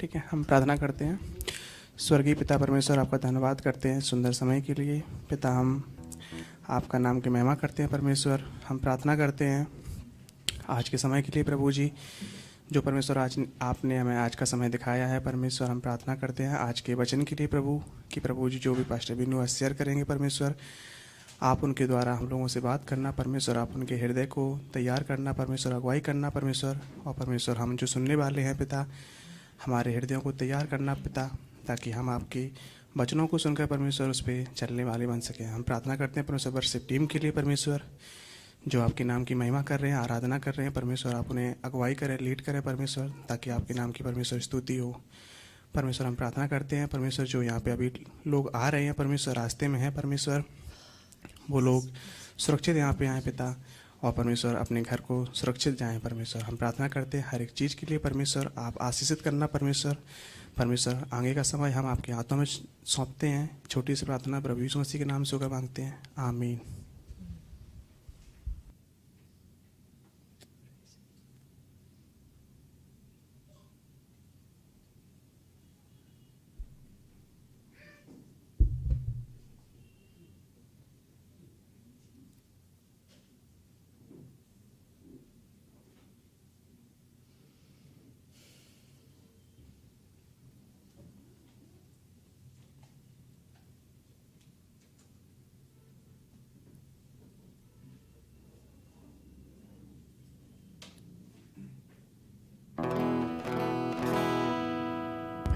ठीक है, हम प्रार्थना करते हैं। स्वर्गीय पिता परमेश्वर, आपका धन्यवाद करते हैं सुंदर समय के लिए। पिता, हम आपका नाम की महिमा करते हैं परमेश्वर। हम प्रार्थना करते हैं आज के समय के लिए प्रभु जी, जो परमेश्वर आज आपने हमें आज का समय दिखाया है परमेश्वर। हम प्रार्थना करते हैं आज के वचन के लिए प्रभु, कि प्रभु जी जो भी पास्टर बिनू आज शेयर करेंगे परमेश्वर, आप उनके द्वारा हम लोगों से बात करना परमेश्वर। आप उनके हृदय को तैयार करना परमेश्वर, अगुवाई करना परमेश्वर। और परमेश्वर, हम जो सुनने वाले हैं पिता, हमारे हृदयों को तैयार करना पिता, ताकि हम आपके वचनों को सुनकर परमेश्वर उस पर चलने वाले बन सकें। हम प्रार्थना करते हैं परमेश्वर वर्शिप टीम के लिए परमेश्वर, जो आपके नाम की महिमा कर रहे हैं, आराधना कर रहे हैं परमेश्वर। आप उन्हें अगुवाई करें, लीड करें परमेश्वर, ताकि आपके नाम की परमेश्वर स्तुति हो परमेश्वर। हम प्रार्थना करते हैं परमेश्वर, जो यहाँ पे अभी लोग आ रहे हैं परमेश्वर, रास्ते में हैं परमेश्वर, वो लोग सुरक्षित यहाँ पे आएँ पिता, और परमेश्वर अपने घर को सुरक्षित जाएं परमेश्वर। हम प्रार्थना करते हैं हर एक चीज़ के लिए परमेश्वर, आप आशीषित करना परमेश्वर। परमेश्वर, आगे का समय हम आपके हाथों में सौंपते हैं। छोटी सी प्रार्थना प्रभु यीशु मसीह के नाम से होकर मांगते हैं, आमीन।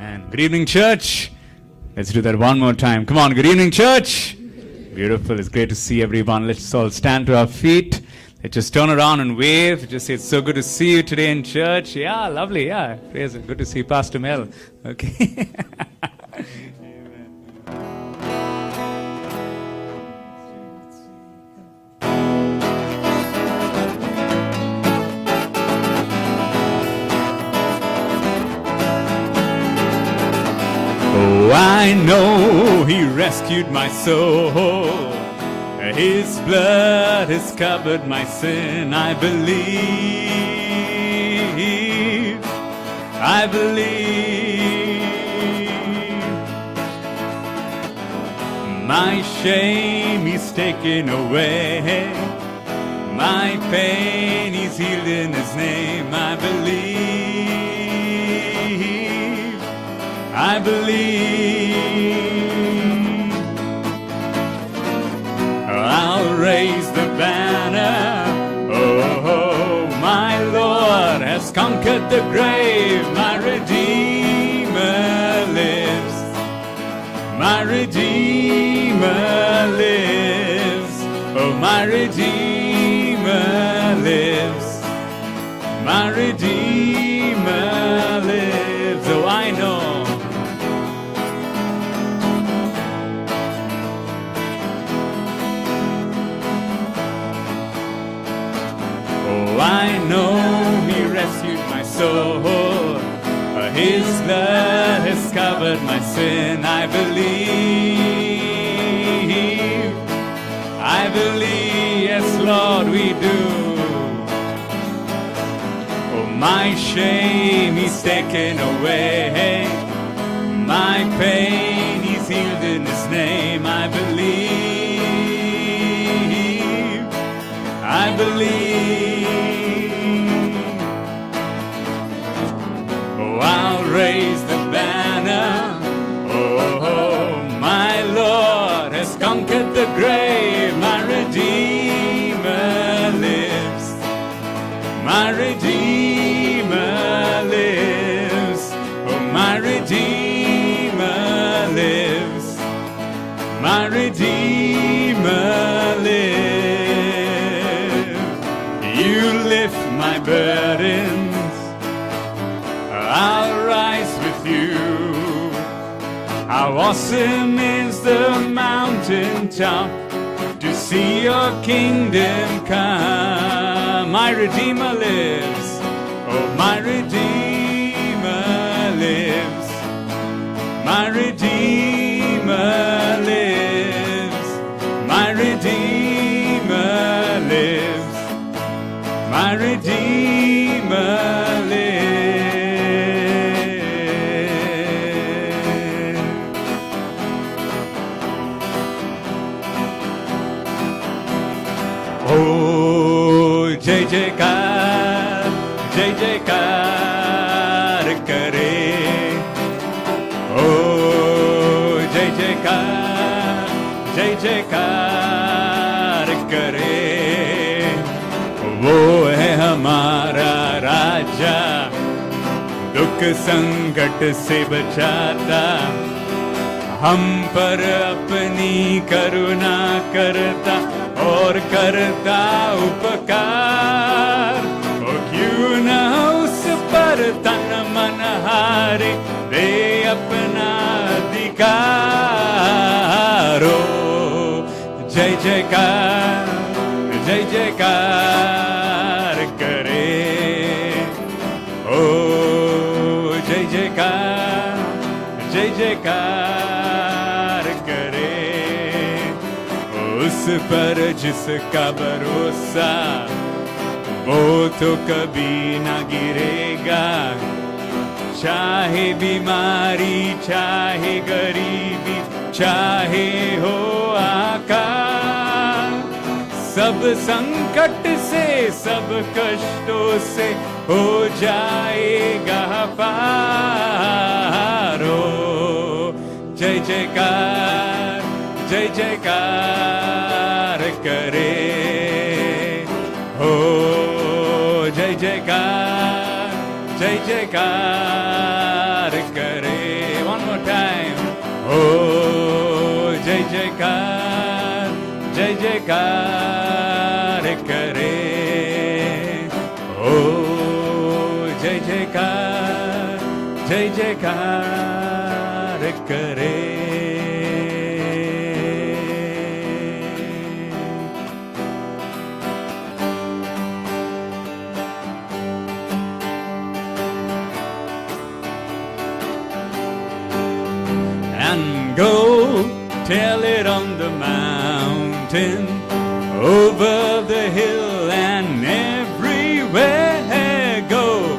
And good evening, church. Let's do that one more time. Come on, good evening, church. Beautiful. It's great to see everyone. Let's all stand to our feet. Let's just turn around and wave. Just say, it's so good to see you today in church. Yeah, lovely. Yeah, praise it. Good to see Pastor Mel. Okay. Oh, I know He rescued my soul. His blood has covered my sin. I believe. I believe. My shame He's taken away. My pain He's healed in His name. I believe. I believe. I'll raise the banner. Oh, my Lord has conquered the grave. My Redeemer lives. My Redeemer lives. Oh, my Redeemer lives. My Redeemer lives. Oh, I know. I know He rescued my soul. His blood has covered my sin. I believe. I believe, yes, Lord, we do. Oh, my shame He's taken away. My pain He's healed in His name. I believe. I believe. I'll raise the banner. Oh, my Lord has conquered the grave. My Redeemer lives. My Redeemer lives. Oh, my Redeemer lives. My Redeemer lives. You lift my burdens. I'll rise with you. How awesome is the mountaintop to see your kingdom come. My Redeemer lives. Oh, my Redeemer lives. My Redeemer lives. My Redeemer lives. My Redeemer lives. जय जयकार करे, ओ जय जयकार करे। वो है हमारा राजा, दुख संकट से बचाता, हम पर अपनी करुणा करता और करता उपकार। ओ क्यों न उस पर तन मन हारे, दे अपना अधिकार। ओ जय जयकार करे, ओ जय जयकार करे। उस पर जिसका भरोसा, वो तो कभी ना गिरेगा। चाहे बीमारी, चाहे गरीबी, चाहे हो आकाल, सब संकट से, सब कष्टों से हो जाएगा पार। ओ जय जयकार करे, हो जय जयकार करे। One more time, हो जय जयकार करे, हो जय जयकार करे। And go tell it on the mountain, over the hill and everywhere. Go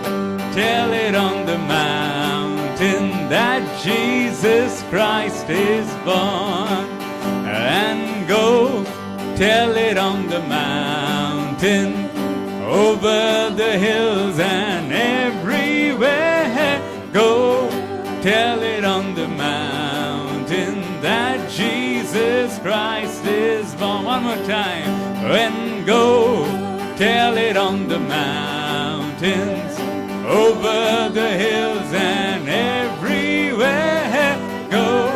tell it on the mountain that Jesus Christ is born. And go tell it on the mountain, over the hills and everywhere. Go tell it on the mountain that Jesus Christ is born. One more time. And go tell it on the mountains, over the hills and everywhere. Go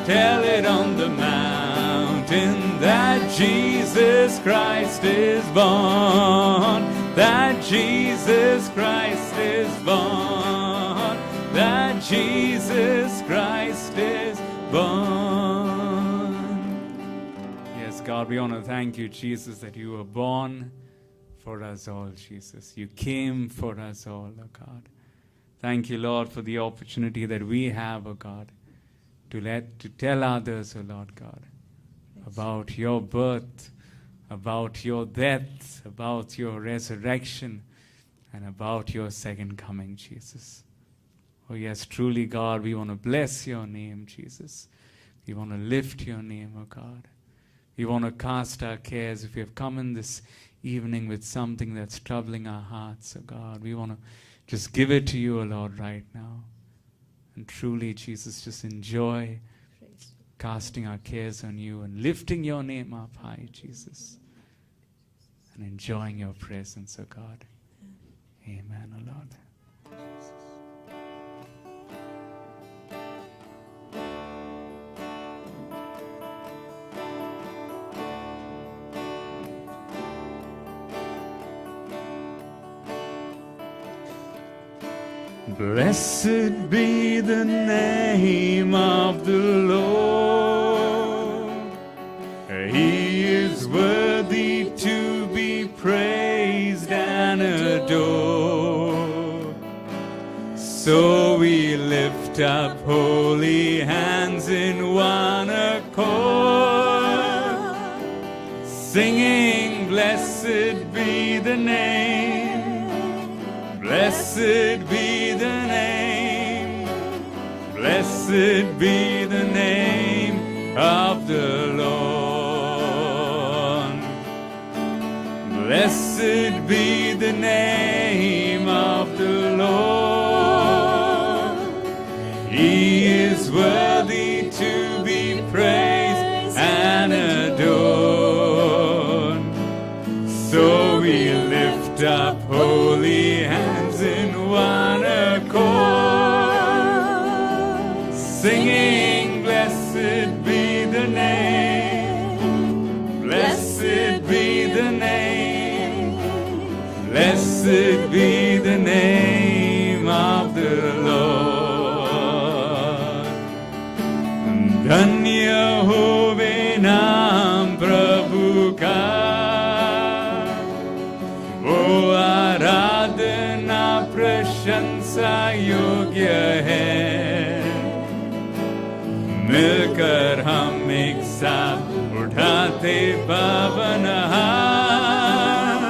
tell it on the mountain that Jesus Christ is born. That Jesus Christ is born. That Jesus Christ is born. Yes, God, we want to thank you, Jesus, that you were born for us all, Jesus. You came for us all, oh God. Thank you, Lord, for the opportunity that we have, oh God, to tell others, oh Lord God, about your birth, about your death, about your resurrection, and about your second coming, Jesus. Oh yes, truly, God, we want to bless your name, Jesus. We want to lift your name, oh God. We want to cast our cares. If we have come in this evening with something that's troubling our hearts, oh God, we want to just give it to you, oh Lord, right now. And truly, Jesus, just enjoy casting our cares on you and lifting your name up high, Jesus. And enjoying your presence, oh God. Amen, oh Lord. Blessed be the name of the Lord. He is worthy to be praised and adored. So we lift up holy hands in one accord, singing, blessed be the name, blessed be the name, blessed be the name of the Lord. Blessed be the name of the Lord. He is worthy to be praised and adored. So we lift up holy hands in one accord, singing, blessed be the name, blessed be the name, blessed be the name of the Lord. धन्य होवे नाम प्रभु का, वो आराधना प्रशंसा योग्य है। मिलकर हम एक साथ उठाते पावन हाथ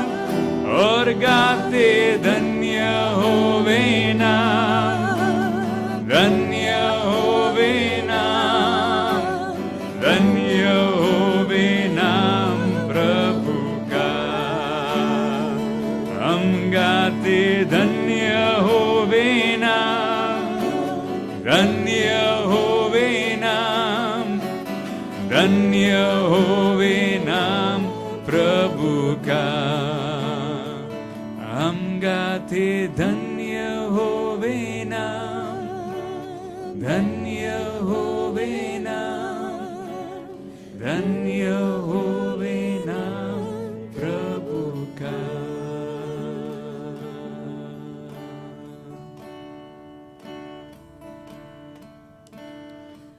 और गाते धन्य होवे नाम, धन्य होवे नाम, धन्य होवे नाम प्रभु का। हम गाते धन्य होवे नाम, धन्य होवे नाम, धन्य होवे नाम प्रभु का। हम गाते धन्य होवे नाम, धन्य होवे नाम, धन्य होवे नाम प्रभु का।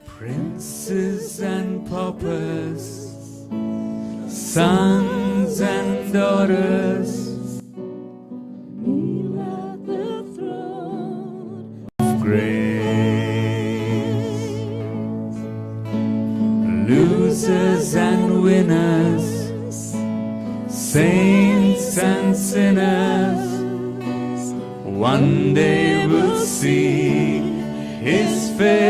Princes and paupers, sons and daughters, kneel at the throne of grace. Losers and winners, saints and sinners, one day will see His face,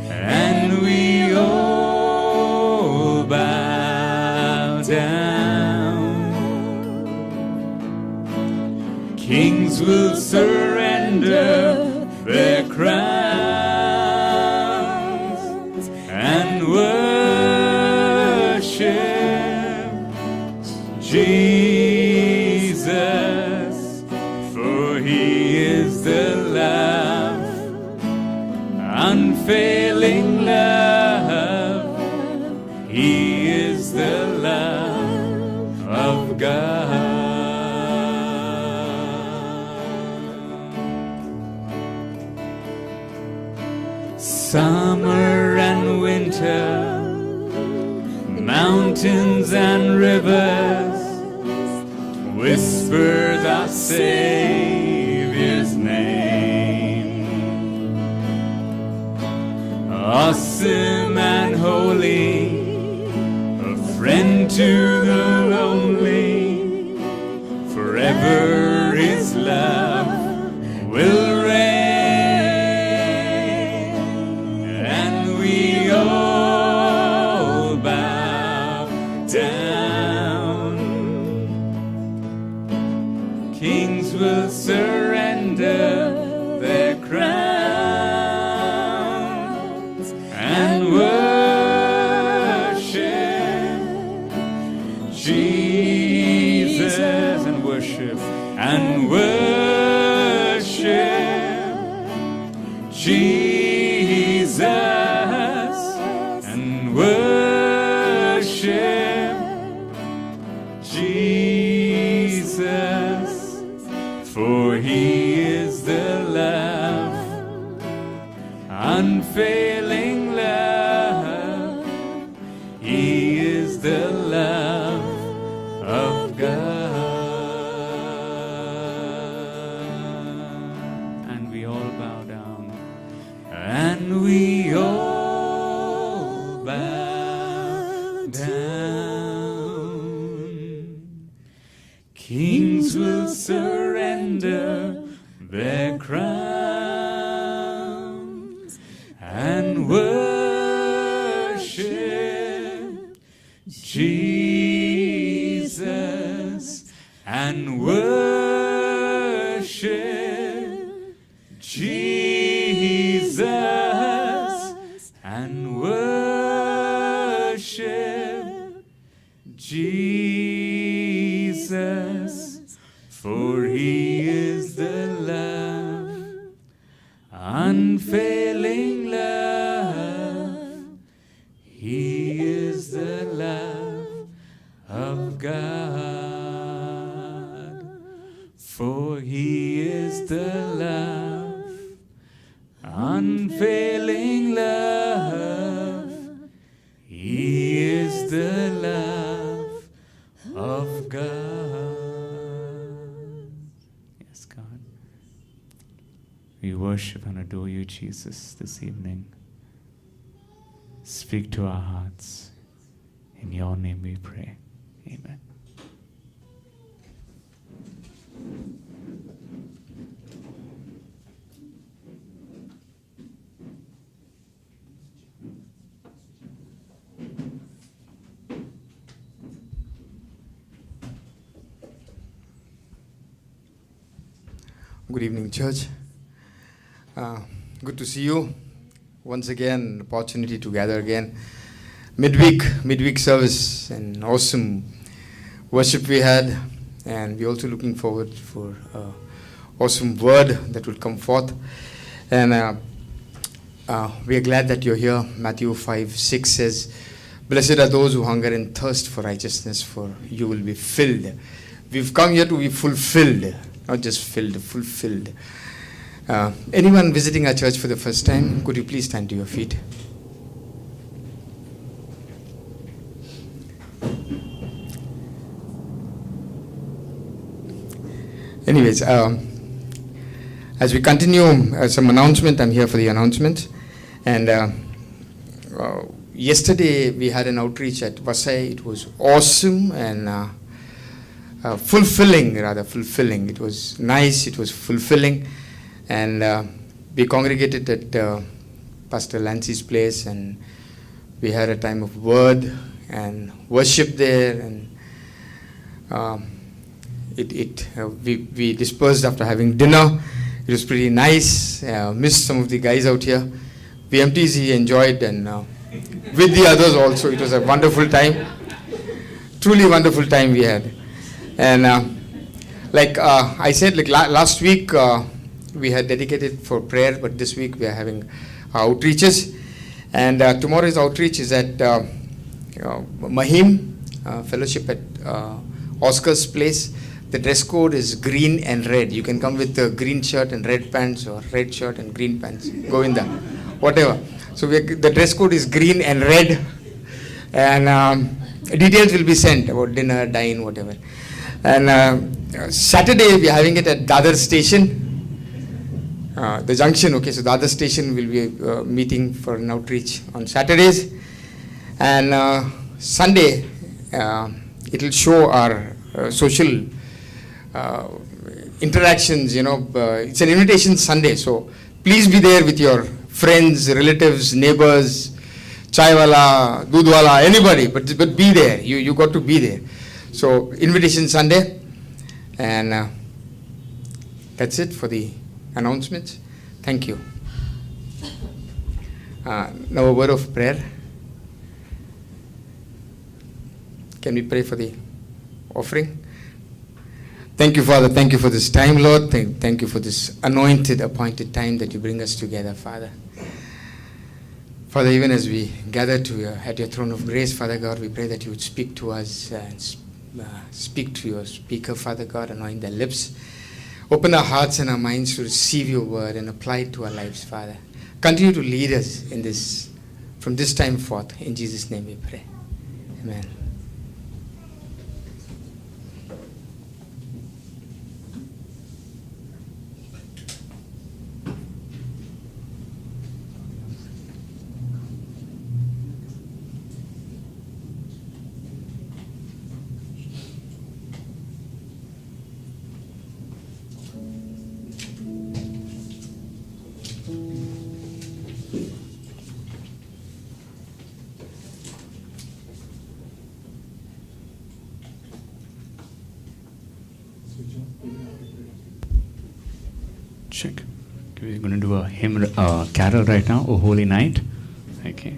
and we all bow down. Kings will surrender their crowns and worship Jesus, for He is the love, unfailing love. He is the love of God. Summer and winter, mountains and rivers, whisper the Savior's name. Awesome and holy, a friend to the lonely, forever His love will reign, and we all bow down. Kings will surrender their crowns and worship Jesus, and worship Jesus, and worship Jesus, for He is the love, unfailing love. He is the love of God. And we all bow down, and we all bow down. Kings will surrender their crowns and worship Jesus. and worship Jesus, for he is the love, unfailing love. He is the love of God, for he is the love, unfailing love. He is the love of God. Yes, God. We worship and adore you, Jesus, this evening. Speak to our hearts. In your name we pray. Amen. Good evening, church. Good to see you. Once again, opportunity to gather again. Midweek service, and awesome worship we had. And we're also looking forward for awesome word that will come forth. And we are glad that you're here. Matthew 5:6 says, "Blessed are those who hunger and thirst for righteousness, for you will be filled." We've come here to be fulfilled, not just filled, fulfilled. Anyone visiting our church for the first time, could you please stand to your feet? Anyways, as we continue, some announcement. I'm here for the announcement. And yesterday we had an outreach at Vasai. It was awesome and fulfilling. It was nice, it was fulfilling. And we congregated at Pastor Lancy's place, and we had a time of word and worship there. And we dispersed after having dinner. It was pretty nice. Missed some of the guys out here. VMTC enjoyed, and with the others also. It was a wonderful time. Truly wonderful time we had. And like I said, like last week, we had dedicated for prayer, but this week we are having outreaches. And tomorrow's outreach is at Mahim Fellowship at Oscar's place. The dress code is green and red. You can come with a green shirt and red pants, or red shirt and green pants. Go in there, whatever. So the dress code is green and red. And details will be sent about dinner, dine, whatever. And Saturday we are having it at Dadar Station. The junction, okay, so the other station will be meeting for an outreach on Saturdays. And Sunday, it will show our social interactions, it's an invitation Sunday, so please be there with your friends, relatives, neighbors, chaiwala, dudwala, anybody, but be there, you got to be there. So invitation Sunday, and that's it for the announcements. Thank you. Now a word of prayer. Can we pray for the offering? Thank you, Father. Thank you for this time, Lord. Thank you for this anointed, appointed time that you bring us together, Father. Father, even as we gather at your throne of grace, Father God, we pray that you would speak to us and speak to your speaker, Father God, anoint their lips. Open our hearts and our minds to receive your word and apply it to our lives, Father. Continue to lead us in this, from this time forth. In Jesus' name we pray. Amen. Check. We're going to do a hymn, carol right now, O Holy Night. Okay.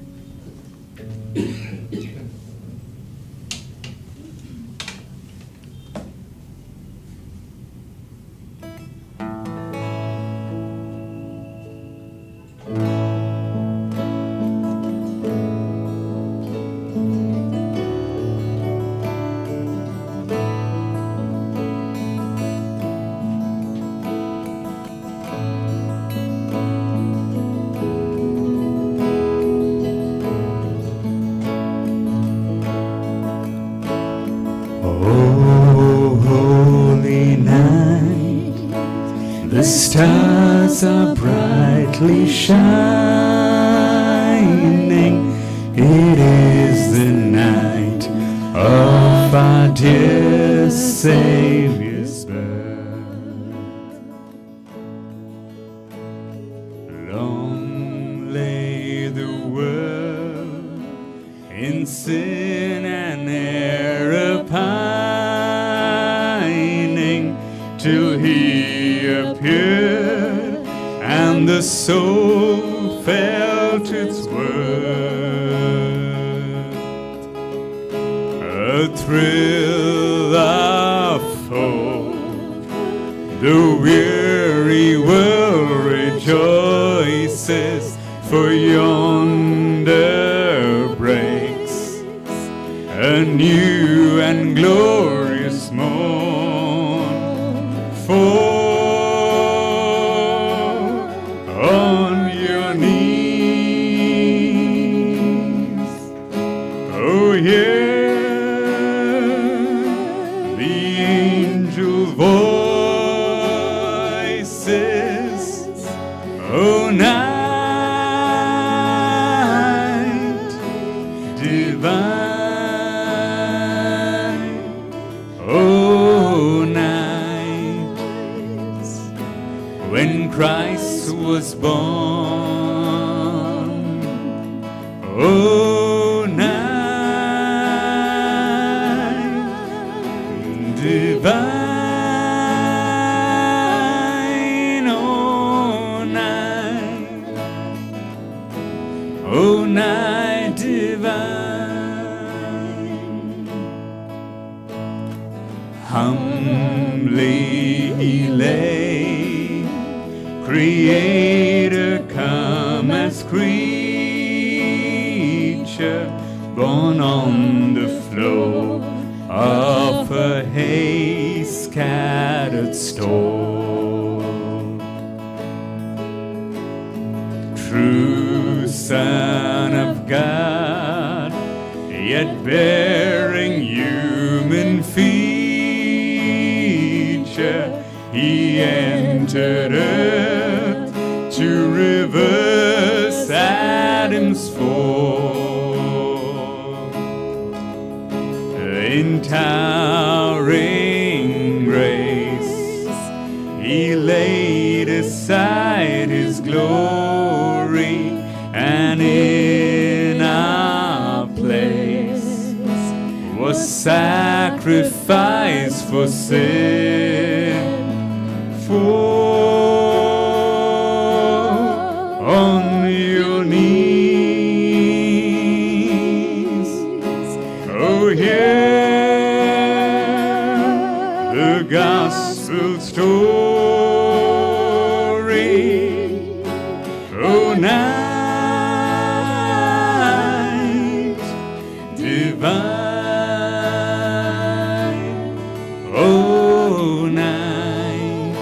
The stars are brightly shining. It is the night of our dear Savior's birth. Long lay the world in sin and error pining, till He appeared and the soul felt its worth. A thrill of hope, the weary world rejoices, for yonder breaks a new and glorious morn. Fall on your knees, oh hear the angel voices, oh night divine, oh night when Christ was born, oh night divine, oh night divine. Humbly He lay, Creator come as creature, born on the floor of a hay scattered store. True Son of God, yet bearing human feature, He entered earth to reverse Adam's fall. In towering grace, He laid aside His glory, and in our place was sacrifice for sin. Fall on your knees, oh hear the gospel story, oh night divine, oh night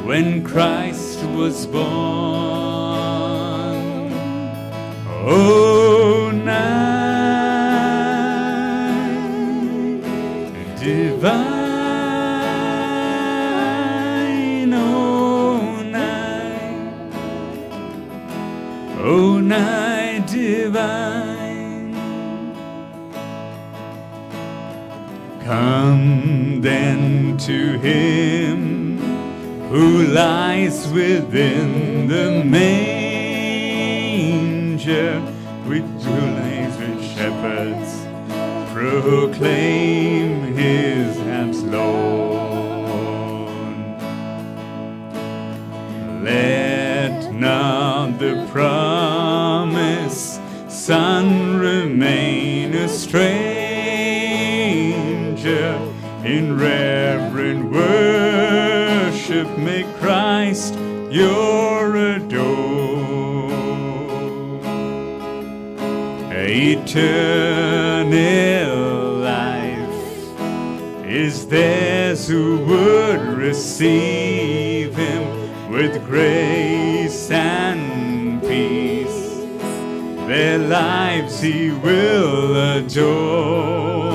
when Christ was born, oh night divine, oh night divine. Come then to Him who lies within the manger, with lays with shepherds, proclaim His hands Lord. Son remain a stranger. In reverent worship make Christ your adore. Eternal life is theirs who would receive Him with grace and peace. Their lives He will adore.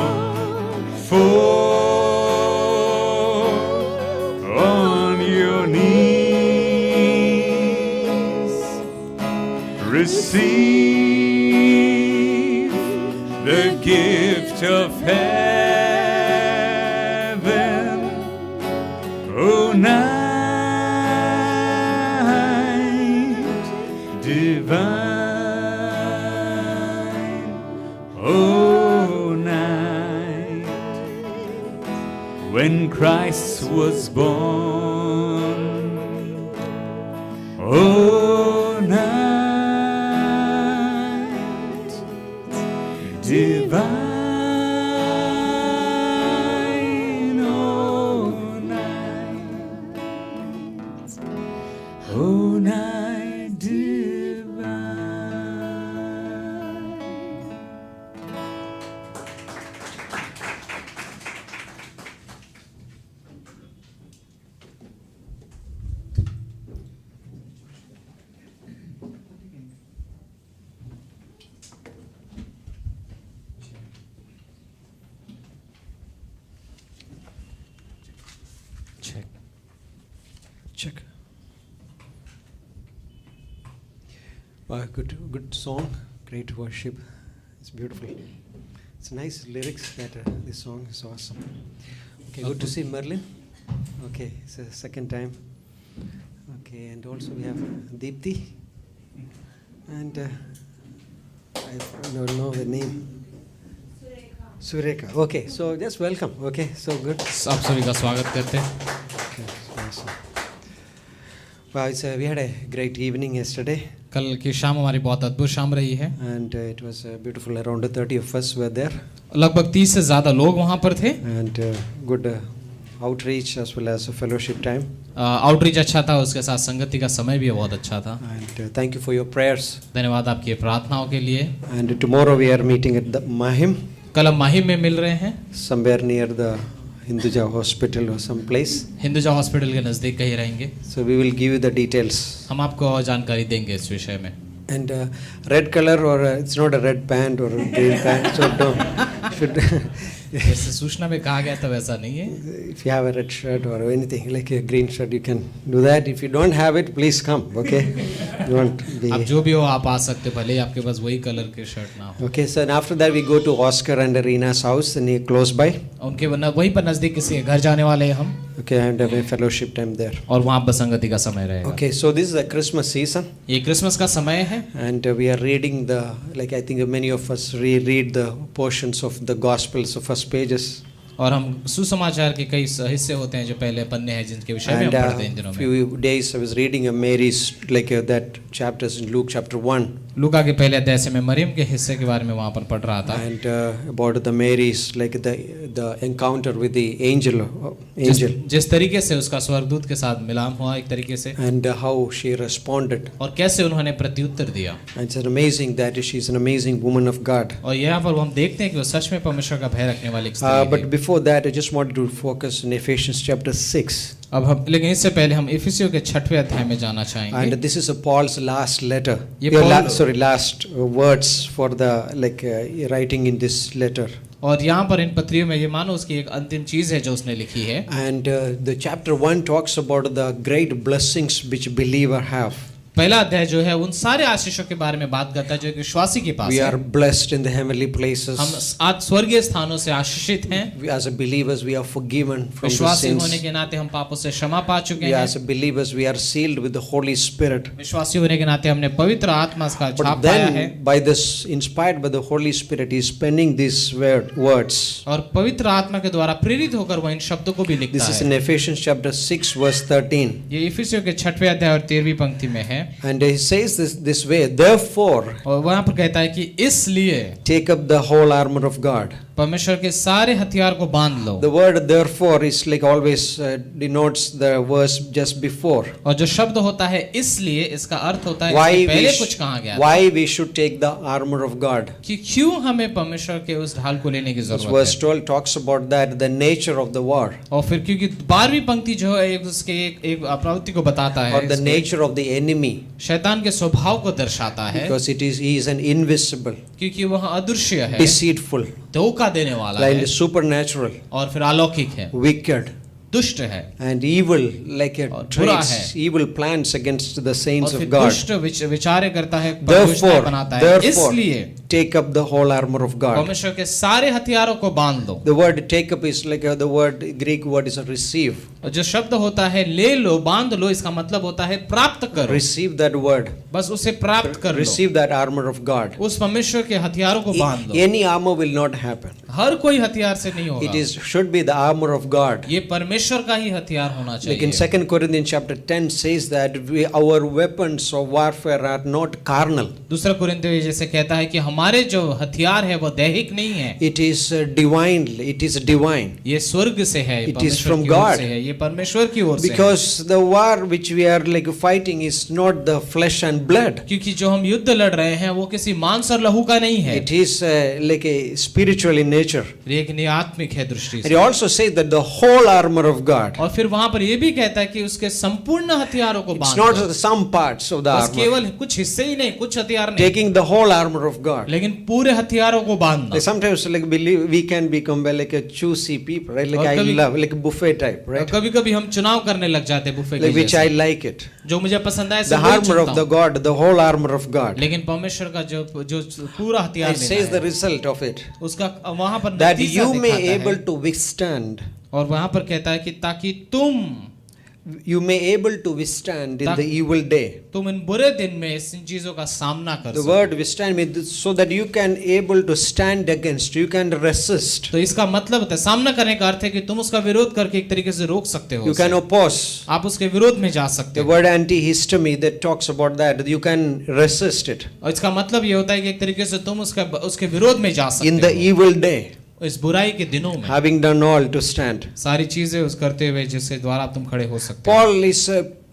For on your knees receive the gift of heaven. O night divine, O night when Christ was born. O night divine, O night, O night divine. Check. Wow, good song, great worship. It's beautiful. It's nice lyrics. That this song is awesome. Okay, good to see Merlin. Okay, it's the second time. Okay, and also we have Deepthi, and I don't know the name. Sureka. Okay, so just welcome. Okay, so good. आप सभी का स्वागत करते हैं. Okay, awesome. Wow, we had a great evening yesterday. कल की शाम हमारी बहुत अद्भुत शाम रही है. And it was beautiful. Around 30 of us were there. लगभग 30 से ज़्यादा लोग वहाँ पर थे. And good outreach as well as a fellowship time. Outreach अच्छा था, उसके साथ संगति का समय भी बहुत अच्छा था. And thank you for your prayers. धन्यवाद आपकी प्रार्थनाओं के लिए. And tomorrow we are meeting at the Mahim. कल हम माहिम में मिल रहे हैं. Somewhere near the Hinduja Hospital or some place. Hinduja hospital के नज़दीक कहीं रहेंगे. So we will give you the details. हम आपको और जानकारी देंगे इस विषय में. And red color or it's not a red pant or a green pant. So don't should. जैसे सूचना में कहा गया था वैसा नहीं है. If you have a red shirt or anything like a green shirt, you can do that. If you don't have it, please come. Okay. Don't be. आप जो भी हो आप आ सकते, भले ही आपके पास वही कलर के शर्ट ना हो. Okay, so and after that we go to Oscar and Rena's house and close by. उनके वहीं पर नज़दीक किसी घर जाने वाले हैं हम. Okay, and have a fellowship time there. और वहाँ बसंगति का समय रहेगा. Okay, so this is a Christmas season. ये क्रिसमस का समय है. And we are reading like I think many of us read the portions of the Gospels, the first pages. और हम सुसमाचार के कई हिस्से होते हैं जो पहले पन्ने हैं जिनके विषय में हम पढ़ते हैं इन दिनों में. Few days I was reading Mary's like that chapters in Luke chapter 1. लूका के पहले अध्याय से मैं मरियम के हिस्से के बारे में वहाँ पर पढ़ रहा था. And about the Mary's like the encounter with the angel. जिस तरीके से उसका स्वर्गदूत के साथ मिलाप हुआ एक तरीके से. And how she responded. और कैसे उन्होंने प्रत्युत्तर दिया. And it's amazing that she's an amazing woman of God. और यहाँ पर हम देखते हैं कि वो सच में परमेश्वर का भय रखने वाली एक स्त्री है. But before that I just wanted to focus on Ephesians chapter 6. अब हम लेकिन इससे पहले हम इफिसियों के 6वें अध्याय में जाना चाहेंगे. And this is Paul's last letter. ये last words for the like writing in this letter. और यहाँ पर इन पत्रियों में ये मानो उसकी एक अंतिम चीज है जो उसने लिखी है. And the chapter 1 talks about the great blessings which believer have. पहला अध्याय जो है उन सारे आशीषों के बारे में बात करता है जो एक विश्वासी के पास We है. are blessed in the heavenly places. हम आज स्वर्गीय स्थानों से आशीषित हैं. As a believers we are forgiven from the विश्वासी sins. होने के नाते हम पापों से क्षमा पा चुके हैं. As a believers we are sealed with the Holy Spirit. विश्वासी होने के नाते हमने पवित्र आत्मा का But छाप पाया है. then by this inspired by the Holy Spirit he is penning these words. और पवित्र आत्मा के द्वारा प्रेरित होकर वह इन शब्दों को भी लिखता This is है. in Ephesians chapter 6 verse 13. ये इफिसियों के 6वें अध्याय और 13वीं पंक्ति में है. And he says this way, therefore, और वहां पर कहता है कि इसलिए take up the whole armor of God. परमेश्वर के सारे हथियार को बांध लो। The word therefore is like always denotes the verse just before. और जो शब्द होता है इसलिए, इसका अर्थ होता है Why इससे we, पहले कुछ कहा गया why we should take the armor of God. कि क्यों हमें परमेश्वर के उस ढाल को लेने की This जरूरत verse है। 12 talks about that, the nature of the war, और फिर क्योंकि 12वीं पंक्ति जो है एक उसके एक प्रवृत्ति को बताता है, or the nature of the enemy, शैतान के स्वभाव को दर्शाता है, because he is an invisible, क्योंकि वह अदृश्य है, deceitful, धोखा देने वाला like है, supernatural, और फिर अलौकिक है, wicked, दुष्ट है, and evil, like a और बुरा traits, है। evil plans against the और saints फिर of God. दुष्ट विचारे करता है, परियोजनाएं बनाता है। Therefore, इसलिए take up the whole armor of God. परमेश्वर के सारे हथियारों को बांध लो। The word take up is like the word, Greek word is a receive. और जो शब्द होता है ले लो, बांध लो, इसका मतलब होता है प्राप्त करो। Receive that word. बस उसे प्राप्त कर लो। Receive that armor of God. उस परमेश्वर के हथियारों को बांध लो। Any armor will not happen. हर कोई हथियार से नहीं होगा। It should be the armor of God. ये परमेश्वर का ही हथियार होना Like in चाहिए। 2 Corinthians chapter 10 says that our weapons of warfare are not carnal. दूसरा कुरिन्थियों जैसे कहता है कि हमारे जो हथियार है वो दैहिक नहीं है। It is divine. It is divine. ये स्वर्ग से है, It is परमेश्वर from की ओर God. से है, ये परमेश्वर की ओर से है। Because the war which we are like fighting is not the flesh and blood. क्योंकि जो हम युद्ध लड़ रहे हैं वो किसी मांस और लहू का नहीं है। It is like a spiritual in nature. लेकिन ये आत्मिक है दृष्टि And he से। also says that the whole armor of God. और फिर वहां पर ये भी कहता है कि उसके संपूर्ण हथियारों को It's बांध not low. some parts of the बस armor. केवल कुछ हिस्से ही नहीं, कुछ हथियार नहीं, Taking the whole armor of God. लेकिन पूरे हथियारों को बांधना। Like sometimes like we can become like a choosy people, right? Like और I कभी- love like a buffet type, right? कभी कभी हम चुनाव करने लग जाते हैं बुफे के Like which I जैसे। like it. जो मुझे पसंद है The सब वही armor of चुनता the हूं। God, the whole armor of God. लेकिन परमेश्वर का जो जो पूरा हथियार It says the लेना है, result of it. उसका वहां पर That नतीजा you may दिखाता able है। to withstand. और वहां पर कहता है कि ताकि You may able to withstand in the evil day. तुम इन बुरे दिन में इन चीजों का सामना कर The सको। word withstand means so that you can able to stand against, you can resist, तो इसका मतलब होता है सामना करने का अर्थ है कि तुम उसका विरोध करके एक तरीके से रोक सकते हो you can उसे। oppose. आप उसके विरोध में जा सकते The हो। word antihistamine that talks about that, you can resist it और इसका मतलब ये होता है कि एक तरीके से तुम उसके विरोध में जा in the सकते हो evil day, इस बुराई के दिनों में। having done all to stand. सारी चीजें उस करते हुए जिसके द्वारा तुम खड़े हो सकते हो। Paul is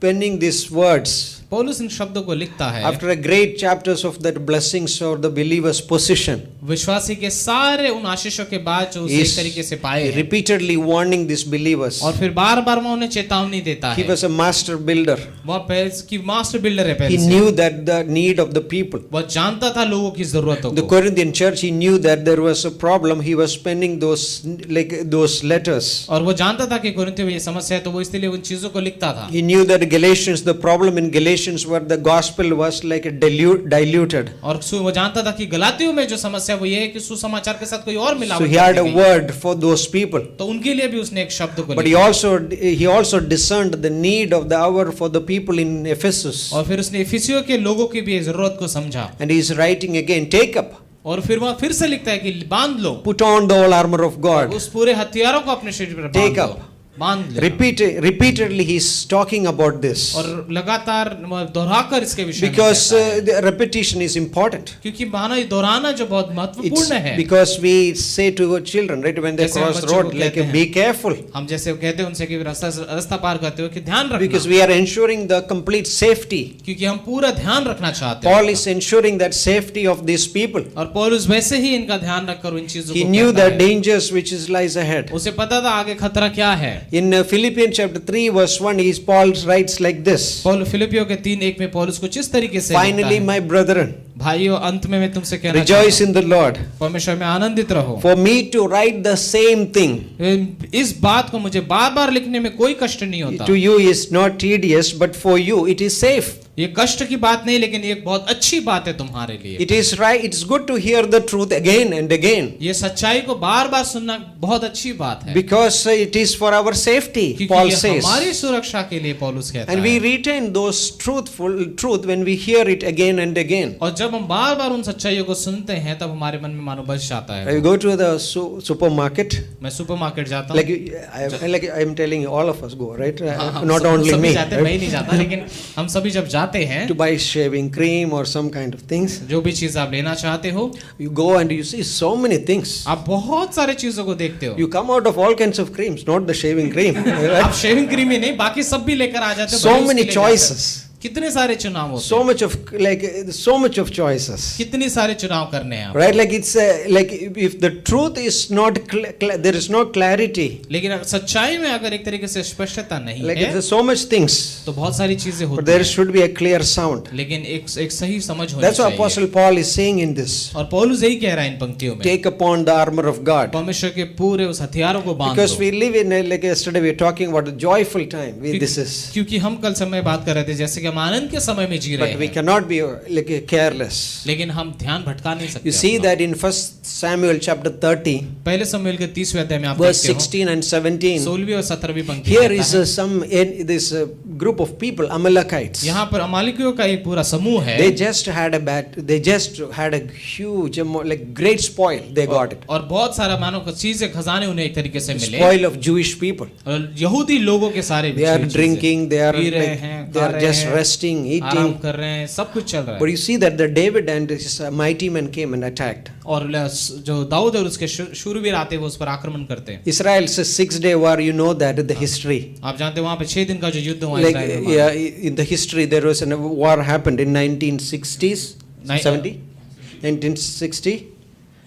penning these words पौलुस इन शब्दों को लिखता है after a great chapters of that blessings or the believer's position. विश्वासी के सारे उन आशीषों के बाद जो उसे He एक is तरीके से पाए हैं। repeatedly warning these believers. और फिर बार बार वो उन्हें चेतावनी देता He है। was a master builder. वह पहले की मास्टर बिल्डर है He पहले से। knew that the need of the people. वह जानता था लोगों की जरूरतों The को। Corinthian church, he knew that there was a problem. He was penning those letters. और वो जानता था कि कुरिन्थियों में ये समस्या है, तो वो इसलिए उन चीजों को लिखता था। He knew that Galatians, the problem in Galatians were the gospel was like diluted. और वो जानता था कि गलातियों में जो समस्या वो ये है कि सुसमाचार के साथ कोई और So मिलावट he had कर a दी गई। word for those people. तो उनके लिए भी उसने एक शब्द को But he लिखा। also discerned the need of the hour for the people in Ephesus. और फिर उसने इफिसियों के लोगों की भी जरूरत को समझा। And he is writing again, take up, और फिर वह फिर से लिखता है कि बांध लो, put on the whole armor of God. उस पूरे हथियारों को अपने शरीर पर बांध Take लो, up. बांध लो। Repeatedly he is talking about this. और लगातार दोहराकर इसके विषय में Because कहता है। the repetition is important. क्योंकि माना ये दोहराना जो बहुत It's महत्वपूर्ण है। because we say to our children, right, when they जैसे हम cross the बच्चों road, को like, कहते हैं। be careful. हम जैसे कहते हैं उनसे कि रास्ता पार करते हो कि ध्यान Because रखना, we are ensuring the complete safety. क्योंकि हम पूरा ध्यान रखना चाहते हैं। Paul is ensuring that safety of these people. और पौलुस वैसे ही इनका ध्यान रखकर उन चीजों He को knew कहता the है। dangers which is lies ahead. उसे पता था आगे खतरा क्या है। In Philippians chapter 3 verse 1, Paul writes like this. पौलुस फिलिपियों के 3:1 में पौलुस कुछ इस तरीके से Finally, लिखता है, my brethren, भाइयों अंत में मैं तुमसे कहना rejoice चाहता in the Lord. हूं, परमेश्वर में आनंदित रहो। For me to write the same thing इस बात को मुझे बार बार लिखने में कोई कष्ट नहीं होता। to you is not tedious, but for you it is safe. ये कष्ट की बात नहीं, लेकिन एक बहुत अच्छी बात है तुम्हारे लिए। It is right. It's good to hear the truth again and again, ये सच्चाई को बार बार सुनना बहुत अच्छी बात है, because it is for our safety. क्योंकि Paul ये says, हमारी सुरक्षा के लिए पौलुस कहता and we है। retain those truth when we hear it again and again. और जब हम बार बार उन सच्चाइयों को सुनते हैं तब हमारे मन में मानो बच जाता है। I go to the supermarket. मैं सुपरमार्केट जाता हूँ, Like I am telling you, all of us go, right? हाँ, Not हम only सभी me. जाते हैं, मैं ही नहीं जाता, लेकिन हम सभी जब जाते हैं to buy shaving cream or some kind of things, जो भी चीज आप लेना चाहते हो, you go and you see so many things. आप बहुत सारे चीजों को देखते हो. You come out of all kinds of creams, not the shaving cream. आप शेविंग क्रीम ही नहीं, बाकी सब भी लेकर आ जाते हो. So भले many उसके लिए जाते हो. choices. कितने सारे चुनाव होते So हैं. much of so much of choices. कितने सारे चुनाव करने हैं आप. Right, like it's like if the truth is not there is no clarity. लेकिन अगर सच्चाई में अगर एक तरीके से स्पष्टता नहीं Like है, there's so much things, तो बहुत सारी चीजें but होती there हैं. should be a clear sound. लेकिन एक सही समझ होनी That's what Apostle चाहिए. Paul is saying in this. और पौलुस यही कह रहा है इन पंक्तियों में. Take upon the armor of God. परमेश्वर के पूरे उस हथियारों को बांध Because दो. we live in like yesterday we were talking about a joyful time. This is. क्योंकि हम कल समय बात कर रहे थे जैसे कि हम आनंद के समय में जी रहे But we हैं, cannot be like careless. लेकिन हम ध्यान भटका नहीं सकते. You see अपना. that in 1 Samuel chapter 30, पहले शमूएल के 30वें अध्याय में आप verse देखते हो 16 and 17. 16वीं और 17वीं पंक्ति Here कहता is है, this group of people, Amalekites. यहाँ पर अमालिकियों का एक पूरा समूह है. They just had a huge amount, like great spoil. They got it. और बहुत सारा मानो चीजें खजाने उन्हें एक तरीके से मिले. Spoil of Jewish people. और यहूदी लोगों के सारे They are चीजें. drinking. They are पी रहे like, हैं, they खा are रहे just हैं, resting, आराम eating. कर रहे हैं, सब कुछ चल रहा But है. you see that the David and his mighty men came and attacked. और जो दाऊद और उसके शूरवीर आते हैं वो उस पर आक्रमण करते हैं. Israel's 6-day war. You know that in the history. आप जानते हैं वहां पे 6 दिन का जो युद्ध हुआ Like इस्राएल में. yeah, in the history there was a war happened in 1960s, 70, 1960.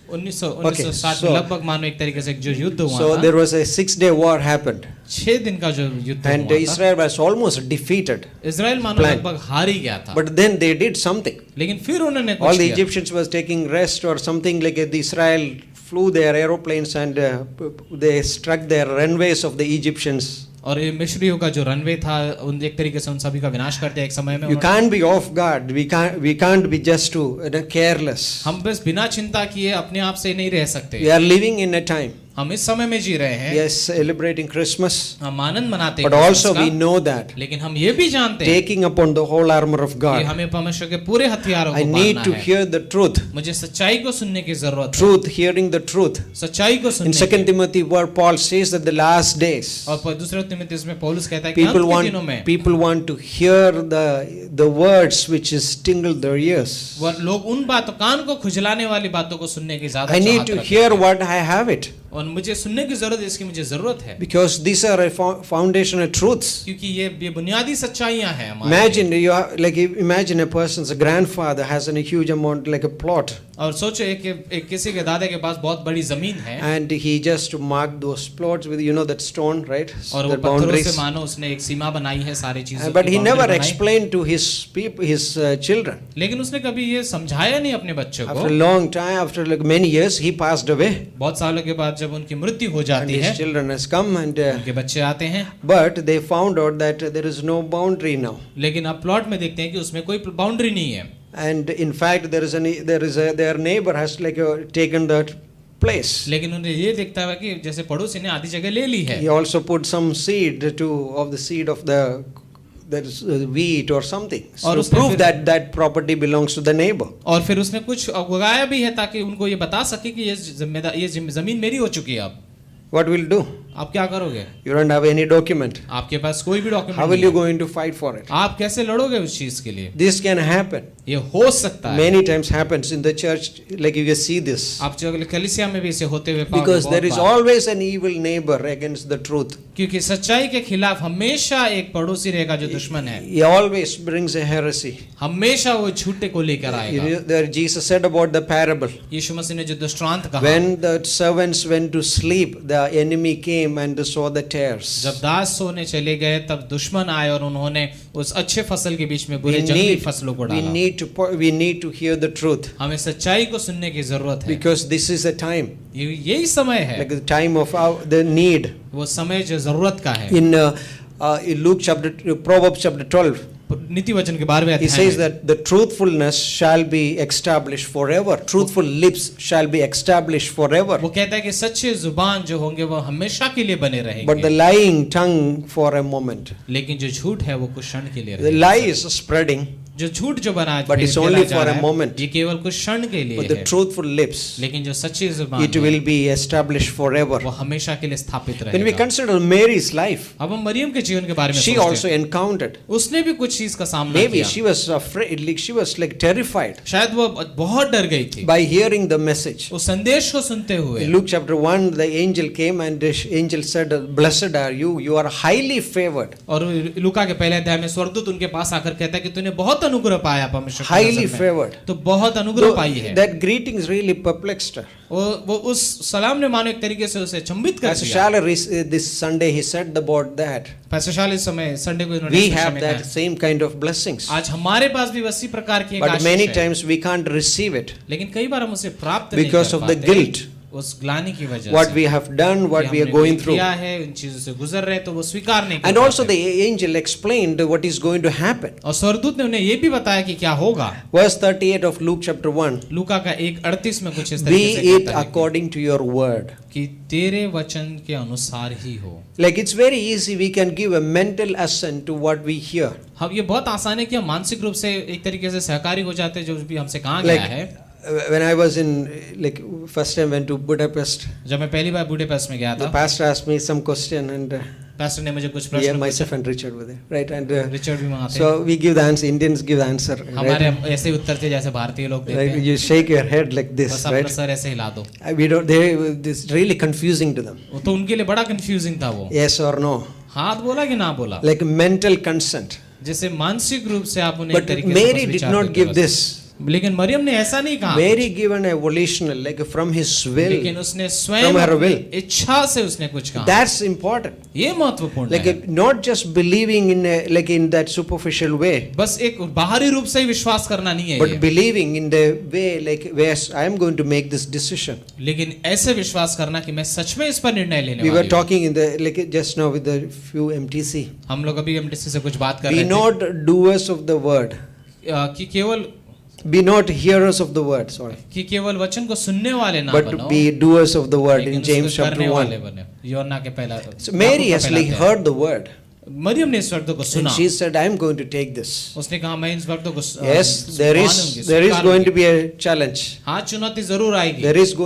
1960 so- में लगभग मानो एक तरीके से जो युद्ध हुआ So था, there was a 6-day war happened, 6 दिन का जो युद्ध and हुआ था. Israel was almost defeated. Israel मानो plan. लगभग हार ही गया था. But then they did something. लेकिन फिर उन्होंने All कुछ the किया. Egyptians was taking rest or something like the Israel flew their aeroplanes and they struck their runways of the Egyptians. और ये मिस्रियों का जो रनवे था उन एक तरीके से उन सभी का विनाश करते एक समय में You उन्होंने. can't be off guard. We can't be just too careless. हम बस बिना चिंता किए अपने आप से नहीं रह सकते. We are living in a time. हम इस समय में जी रहे हैं. We are celebrating Christmas, हम आनंद मनाते हैं but also क्रिसमस we का, know that लेकिन हम ये भी जानते हैं taking upon the whole armor of कि God, हमें परमेश्वर के पूरे हथियारों I को need पालना to है. hear the truth. मुझे सच्चाई को सुनने की जरूरत है. Truth, hearing the truth. सच्चाई को In सुनने 2 की. Timothy, where Paul says that the last days, और दूसरे तिमुथियुस में पौलुस कहता है कि people अंत के दिनों में want to hear the words which is tingle their ears. वो लोग उन बातों कान को खुजलाने वाली बातों को सुनने की ज्यादा I need चाहत to रखते hear हैं. what I have it, और मुझे सुनने की जरूरत है, इसकी मुझे जरूरत है. because these are a foundational truths. क्योंकि ये बुनियादी सच्चाइयां हैं हमारे लिए. Imagine imagine a person's grandfather has a huge amount like a plot, और सोचो एक किसी के दादा के पास बहुत बड़ी जमीन है and he just marked those plots with that stone, right? और वो The पत्थरों से boundaries. मानो उसने एक सीमा बनाई है सारी चीजों But की he boundary never बनाई. explained to his people, his children. लेकिन उसने कभी ये समझाया नहीं अपने बच्चों After को. a long time, after like many years, he passed away, बहुत सालों के बाद जब उनकी मृत्यु हो and जाती his है, children has come, and उनके बच्चे आते हैं, but they found out that there is no boundary now. लेकिन आप प्लॉट में देखते हैं कि उसमें कोई बाउंड्री नहीं है. And in fact, their neighbor has like taken that place. लेकिन उन्हें ये दिखता है कि जैसे पड़ोसी ने आधी जगह ले ली है. He also put some seed of the seed of that is wheat or something. So और उसने prove फिर- that property belongs to the neighbor. और फिर उसने कुछ उगाया भी है ताकि उनको ये बता सके कि ये जमीन मेरी हो चुकी है. अब What will do? आप क्या करोगे? You don't have any document. आपके पास कोई भी डॉक्यूमेंट How will नहीं you है. going to fight for it? आप कैसे लड़ोगे उस चीज के लिए? This can happen. ये हो सकता है. Many times happens in the church, like you can see this. आप जो कलीसिया में भी इसे होते हुए पाओगे Because बहुत there is bar. always an evil neighbor against the truth. क्योंकि सच्चाई के खिलाफ हमेशा एक पड़ोसी रहेगा जो दुश्मन है. He always brings a heresy. हमेशा वो झूठे को लेकर आएगा. There Jesus said about the parable. यीशु मसीह ने जो दृष्टांत कहा, When the servants went to sleep, the enemy came and saw the tares. जब दास सोने चले गए तब दुश्मन आए और उन्होंने उस अच्छे फसल के बीच में We बुरे जंगली need, फसलों को we डाला. need to hear the truth, हमें सच्चाई को सुनने की जरूरत है. because this is a time, यही समय है, like the time of the need. वो समय जो जरूरत का है. In Proverbs chapter 12, नीति वचन के 12वें he अध्याय says में that the truthfulness shall be established forever. Truthful lips shall be established forever. वो कहता है कि सच्चे जुबान जो होंगे वो हमेशा के लिए बने But the रहेंगे. lying tongue for a moment. लेकिन जो झूठ है वो कुछ क्षण के लिए The रहेगा. lie is spreading. जो झूठ जो बना But it's फैला only जा for रहा a है, moment. ये केवल कुछ क्षण के लिए But the है, truthful lips, लेकिन जो सच्ची जुबान it है, will be established forever. वो हमेशा के लिए स्थापित When we रहेगा। consider Mary's life, अब हम मरियम के जीवन के बारे में she सोचते also हैं, encountered. उसने भी कुछ चीज का सामना Maybe किया, she was afraid, like she was like terrified शायद वो बहुत डर गई थी by hearing the message. उस संदेश को सुनते हुए। In Luke chapter 1, the angel came and the angel said, "Blessed are you, you are highly favored." और लूका के पहले अध्याय में स्वर्गदूत उनके पास आकर कहता है कि तूने बहुत अनुग्रह पाया परमेश्वर की Highly नजर में। favored. तो बहुत अनुग्रह पाई है। That greetings really perplexed her. वो उस सलाम ने मानो एक तरीके से उसे चंबित कर Pastor दिया। Shaler this Sunday he said about that. पैसे शाल इस समय संडे को इन्होंने We इस विषय have में that कहा। same kind of blessings. आज हमारे पास भी वैसी प्रकार की एक But आशीष many है, times we can't receive it लेकिन कई बार हम उसे प्राप्त नहीं because कर of the पाते, guilt. उस ग्लानि की वजह What से we have done, कि what we are हमने going जो through. किया है, उन चीजों से गुजर रहे तो वो स्वीकार नहीं कर And also पाते। the angel explained what is going to happen. और स्वर्गदूत ने उन्हें ये भी बताया कि क्या होगा। Verse 38 of Luke chapter 1. लूका का 1:38 में कुछ इस Be तरीके से it कहता है according to your word. कि तेरे वचन के अनुसार ही हो। Like it's very easy, we can give a mental assent to what we hear. हम ये बहुत आसान है कि हम मानसिक रूप से एक तरीके से सहकारी हो जाते हैं जो भी हमसे कहा Like गया है। when I was in, like first time went to Budapest, जब मैं पहली बार बुडापेस्ट में गया the था, pastor asked me some question and pastor ने मुझे कुछ yeah, प्रश्न myself and Richard were there, right? And Richard भी मंगाते हैं। so we give the answer, Indians give the answer, हमारे right? ऐसे ही उत्तर थे जैसे भारतीय लोग देते Like हैं, you shake your head like this, बस अपना right? सर ऐसे हिला दो। We don't, this is really confusing to them. वो तो उनके लिए बड़ा कंफ्यूजिंग था वो। Yes or no? हाथ बोला कि ना बोला, Like mental consent. जैसे मानसिक रूप से आप उन्हें एक But तरीके से Mary बस did विचार not देते give बस। this. लेकिन मरियम ने ऐसा नहीं कहा, Mary given a volitional, like from his will. लेकिन उसने From स्वयं her will. अपनी इच्छा से उसने कुछ कहा। That's important. ये महत्वपूर्ण Like है। not just believing in like in that superficial way, बस एक बाहरी रूप से ही विश्वास करना नहीं है but ये, believing in the way like where I am going to make this decision. लेकिन ऐसे विश्वास करना कि मैं सच में इस पर निर्णय लेने We were वाली हूँ। talking in the like just now with the few MTC. हम लोग अभी एमटीसी से कुछ बात कर Be रहे थे not doers of the word. कि केवल Be not hearers of the word. Sorry, कि केवल वचन को सुनने वाले ना but बनो, be doers of the word. लेकिन In उसको James chapter करने वाले 1. बने। योना के पहला So Mary याकूब has का like पहला heard the word, अध्याय। मरियम ने इस शब्द को and सुना, she said, "I am going to take this." उसने कहा मैं इन शब्दों को Yes, there is going to be a challenge. हाँ चुनौती जरूर आएगी, There is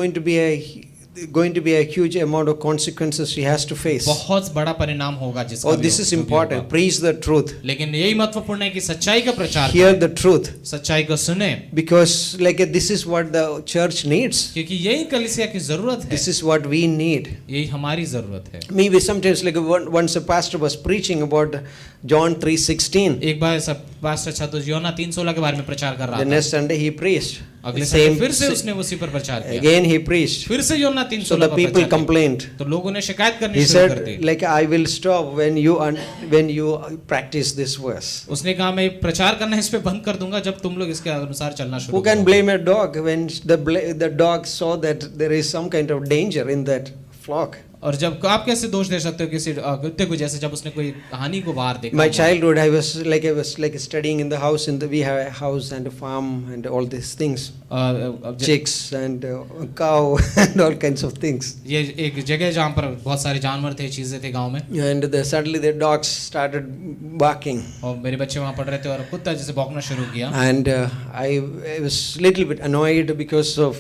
going to be a huge amount of consequences she has to face. बहुत बड़ा परिणाम होगा जिसका Oh, भी this हो- is जो भी important. होगा। Preach the truth. लेकिन यही महत्वपूर्ण है कि सच्चाई का प्रचार Hear करें, the truth. सच्चाई को सुने, Because like this is what the church needs. क्योंकि यही कलीसिया की जरूरत है, This is what we need. यही हमारी jरूरत है। Maybe sometimes like once a pastor was preaching about John 3:16. एक बार सब पास्टर छातो योना 3:16 के बारे में प्रचार कर The रहा था, next Sunday he preached. अगले Same- संडे फिर से उसने उसी पर प्रचार किया, Again he preached. फिर से योना So 3:16 the पर people प्रचार किया। complained. तो लोगों ने शिकायत करनी He शुरू कर said the. like I will stop when you practice this verse. उसने कहा मैं प्रचार करना इस पे बंद कर दूंगा जब तुम लोग इसके अनुसार चलना शुरू Who can करोगे। blame a dog when the dog saw that there is some kind of danger in that flock? और जब आप कैसे दोष दे सकते हो किसी कुत्ते को, जैसे जब उसने कोई हानि को बाहर देखा। My childhood, I was like studying in the house. We have a house and a farm and all these things, chicks and cow and all kinds of things. ये एक जगह जहाँ पर बहुत सारे जानवर थे, चीजें थे गांव में, And suddenly the dogs started barking, और मेरे बच्चे वहाँ पढ़ रहे थे और कुत्ता जैसे भौंकना शुरू किया। and I was little bit annoyed because of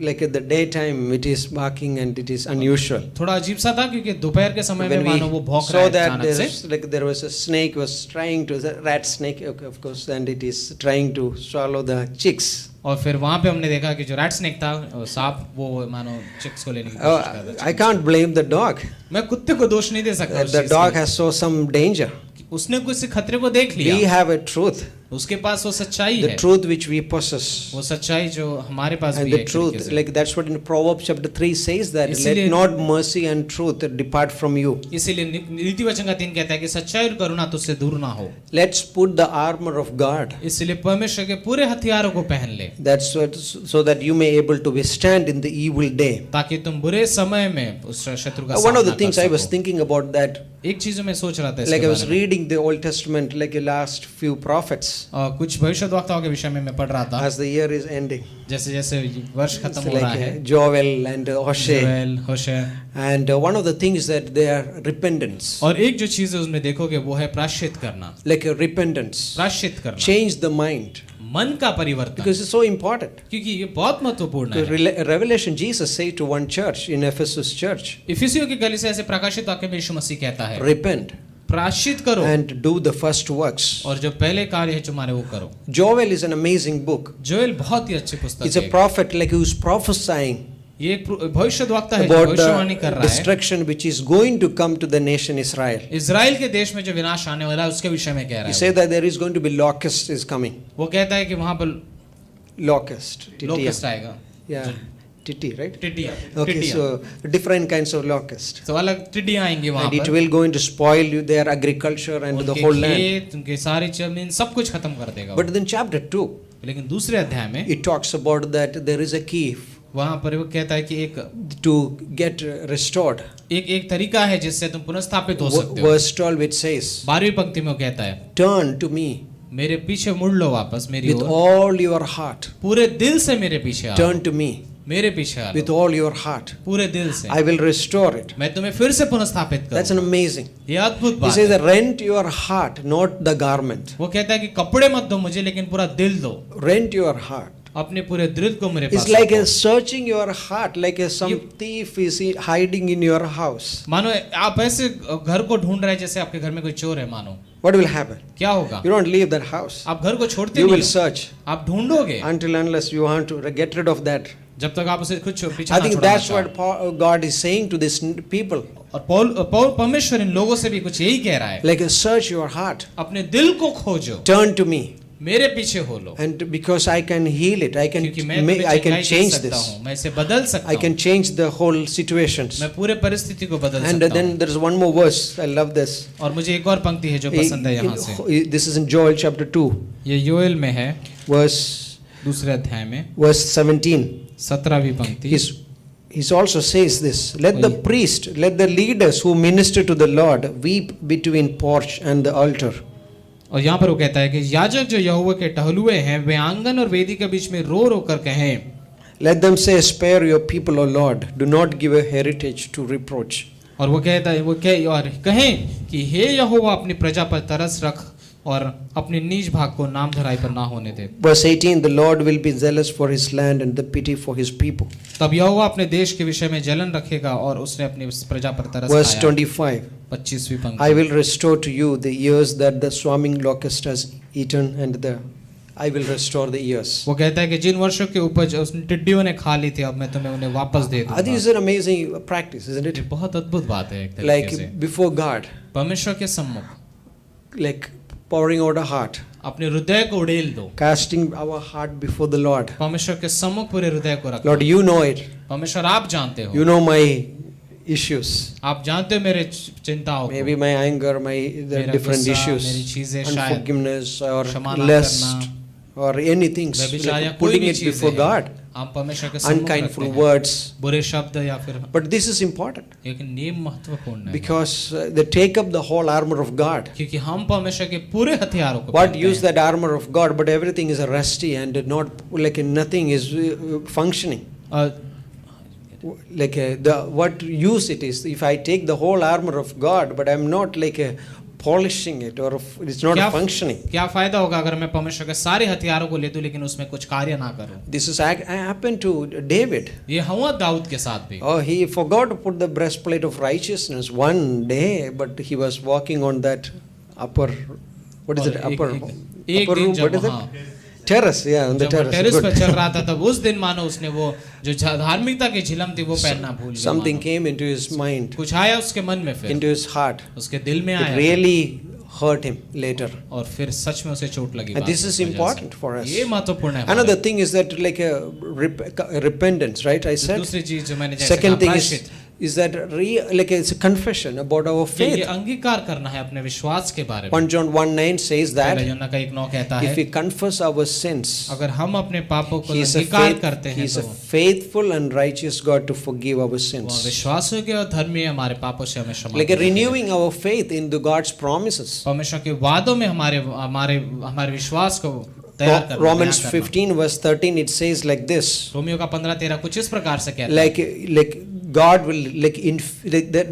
like at the daytime it is barking and it is unusual. थोड़ा अजीब सा था क्योंकि दोपहर के समय में When मानो वो we भौंक रहा saw है that अचानक से। there was a snake was trying to, the rat snake of course, and it is trying to swallow the chicks. और फिर वहाँ पे हमने देखा कि जो रैट स्नेक था, सांप, वो मानो चिक्स को लेने की कोशिश कर रहा था। I can't blame the dog. मैं कुत्ते को दोष नहीं दे सकता उस The चीज़ dog के लिए। has saw some danger. उसने कुछ खतरे को देख We लिया, have a truth, उसके पास वो सच्चाई the है, truth which we possess. वो सच्चाई जो हमारे पास And भी the है एक truth, तरीके से। like that's what in Proverbs chapter 3 says, that let इसीलिए- not mercy and truth depart from you. इसीलिए नीति वचन का 3 कहता है कि सच्चाई और करुणा तुझसे दूर ना हो। Let's put the armor of God. इसलिए परमेश्वर के पूरे हथियारों को पहन ले, That's what, so that you may able to withstand in the evil day. ताकि तुम बुरे समय में उस शत्रु का One of the सामना things कर I was सको। thinking about that एक चीज जो मैं सोच रहा था Like इसके I was बारे में, reading the Old Testament, like the last few prophets, कुछ भविष्यद्वक्ताओं के विषय में मैं पढ़ रहा था, as the year is ending. जैसे जैसे वर्ष It's खत्म हो रहा है, like Joel and Hosea. Joel, Hosea, And one of the things that they are repentance. और एक जो चीज है उसमें देखोगे वो है प्रायश्चित करना, Like a repentance. प्रायश्चित करना, Change the mind. मन का परिवर्तन, Because it's so important. क्योंकि ये बहुत महत्वपूर्ण The है। Revelation, Jesus said to one church in Ephesus church, इफिसियों की कलीसिया से प्रकाशित वाक्य में यीशु मसीह कहता है, repent प्रायश्चित करो and do the first works. और जो पहले कार्य है तुम्हारे वो करो। Joel is an amazing book. Joel बहुत ही अच्छी पुस्तक It's a है, prophet like who's prophesying ये एक भविष्यद्वक्ता है जो about भविष्यवाणी कर the रहा है destruction which is going to come to the nation Israel. Israel के देश में जो विनाश आने वाला है उसके विषय में कह रहा He है said that there is going to be locust is coming. वो कहता है कि वहां पर Locust. लोकस्ट आएगा, Yeah. Titi, right? टिड्डियां, Okay, टिड्डियां, so different kinds of locust. तो अलग टिड्डियां आएंगी वहां And it पर, will going to spoil you, their agriculture and the उनके whole land. खेत, उनके सारी जमीन सब कुछ खत्म कर देगा। But then chapter 2, लेकिन दूसरे अध्याय में it talks about that there is a key वहां पर वो कहता है कि एक to get restored. एक तरीका है जिससे तुम पुनर्स्थापित हो सकते हो। Verse 12 which says, 12वीं पंक्ति में वो कहता है, turn to me मेरे पीछे मुड़ लो वापस मेरी with ore, all your heart. पूरे दिल से मेरे पीछे आओ, Turn to me मेरे पीछे आ with low, all your heart. पूरे दिल से I will restore it. मैं तुम्हें फिर से पुनर्स्थापित That's करूंगा। an amazing. ये अद्भुत He बात says है। that rent your heart, not the garment. वो कहता है कि कपड़े मत दो मुझे लेकिन पूरा दिल दो, Rent your heart. अपने पूरे दिल को मेरे It's पास like रखो। a searching your heart, like a some thief is hiding in your house. मानो आप ऐसे घर को ढूंढ रहे हैं जैसे आपके घर में कोई चोर है, मानो What will happen? क्या होगा? You don't leave that house. आप घर को छोड़ते You नहीं will हो, search आप ढूंढोगे until unless you want to get rid of that. जब तक आप उसे खुद पीछे I ना think छुड़ाना that's what God is saying to these people. और पौल परमेश्वर इन लोगों से भी कुछ यही कह रहा है, Like search your heart. अपने दिल को खोजो, Turn to me. मेरे पीछे हो लो, And because I can heal it, I can क्योंकि मैं तुम्हें I can चंगाई दे change सकता this. हूँ, मैं इसे बदल सकता I हूँ, can change the whole situations. मैं पूरे परिस्थिति को बदल And सकता then हूँ। there is one more verse. I love this. और मुझे एक और पंक्ति है जो पसंद है यहाँ से, This is in Joel chapter 2, ये योएल में है, verse दूसरे अध्याय में 17. 17वीं पंक्ति। He also says this, let the priest, let the leaders who minister to the Lord weep between porch and the altar. और यहाँ पर वो कहता है कि याजक जो यहोवा के टहलुए हैं वे आंगन और वेदी के बीच में रो रो कर कहें, Let them say, spare your people, O Lord, do not give a heritage to reproach. और वो कहता है और कहें कि हे यहोवा अपनी प्रजा पर तरस रख और अपने नीच भाग को नाम धराई पर ना होने दे। Verse 18, the Lord will be zealous for his land and the pity for his people. तब यहोवा अपने देश के विषय में जलन रखेगा और उसने अपनी प्रजा पर तरस Verse खाया। 25, 25वीं I पंक्ति। will restore to you the years that the swarming locust has eaten, and I will restore the years. वो कहता है कि जिन वर्षों की उपज उस टिड्डियों ने खा ली थी अब मैं तुम्हें उन्हें वापस दे I think दूंगा। it's an amazing practice, isn't ये it? बहुत अद्भुत बात है एक तरीके से, Like before God, परमेश्वर के सम्मुख like pouring out a heart, अपने हृदय को उड़ेल दो, casting our heart before the Lord. परमेश्वर के सम्मुख पूरे हृदय को रखो। Lord, you know it. परमेश्वर आप जानते हो, You know my issues. आप जानते हो मेरे चिंताओं को, Maybe my anger, the मेरा different गुस्सा, issues, मेरी चीजें शायद, unforgiveness or क्षमा ना lust करना, or anything, व्यभिचार या like कोई putting भी it चीज़ before है, God, आप परमेश्वर के सम्मुख रखते unkindful हैं, words. बुरे शब्द या फिर, But this is important लेकिन ये महत्वपूर्ण है because they take up the whole armor of God. क्योंकि हम परमेश्वर के पूरे हथियारों को What पहनते use हैं। that armor of God, but everything is rusty and not like nothing is functioning. Like what use it is if I take the whole armor of God, but I'm not like polishing it or it's not functioning. क्या फायदा होगा अगर मैं परमेश्वर के सारे हथियारों को ले दूं लेकिन उसमें कुछ कार्य ना करूं। This is happened to David. ये हुआ दाऊद के साथ भी। Oh, he forgot to put the breastplate of righteousness one day, but he was walking on that upper, what is it, upper room, what is it? Terrace, yeah, on the terrace. Terrace Good. पर चल रहा था तब उस दिन मानो उसने वो जो धार्मिकता की झिलम थी वो पहनना भूल गया। Something मानो। came into his mind, कुछ आया उसके मन में फिर, into his heart. उसके दिल में It आया really hurt him later. और फिर सच में उसे चोट लगी। And बात this की is वजह से। important for us. ये महत्वपूर्ण है हमारे Another लिए। thing is that like a repentance, right? I said. दूसरी चीज जो मैंने जैसे Second कहा, thing is प्रायश्चित। is that like it's a confession about our ये faith. अंगीकार करना है अपने विश्वास के बारे में। 1 John 1:9 says पहला that यूहन्ना का 1:9 कहता if है we confess our sins, अगर हम अपने पापों को He is a अंगीकार करते हैं He is a तो faithful and righteous God to forgive our वह sins. विश्वास योग्य और धर्मी हमारे पापों से हमें क्षमा Like करेगा। renewing our faith in the God's promises. परमेश्वर के वादों में हमारे विश्वास को तैयार करना, Romans बयां करना। 15:13 it says like this. Romeo का 15:13 कुछ इस प्रकार से कहता है Like God will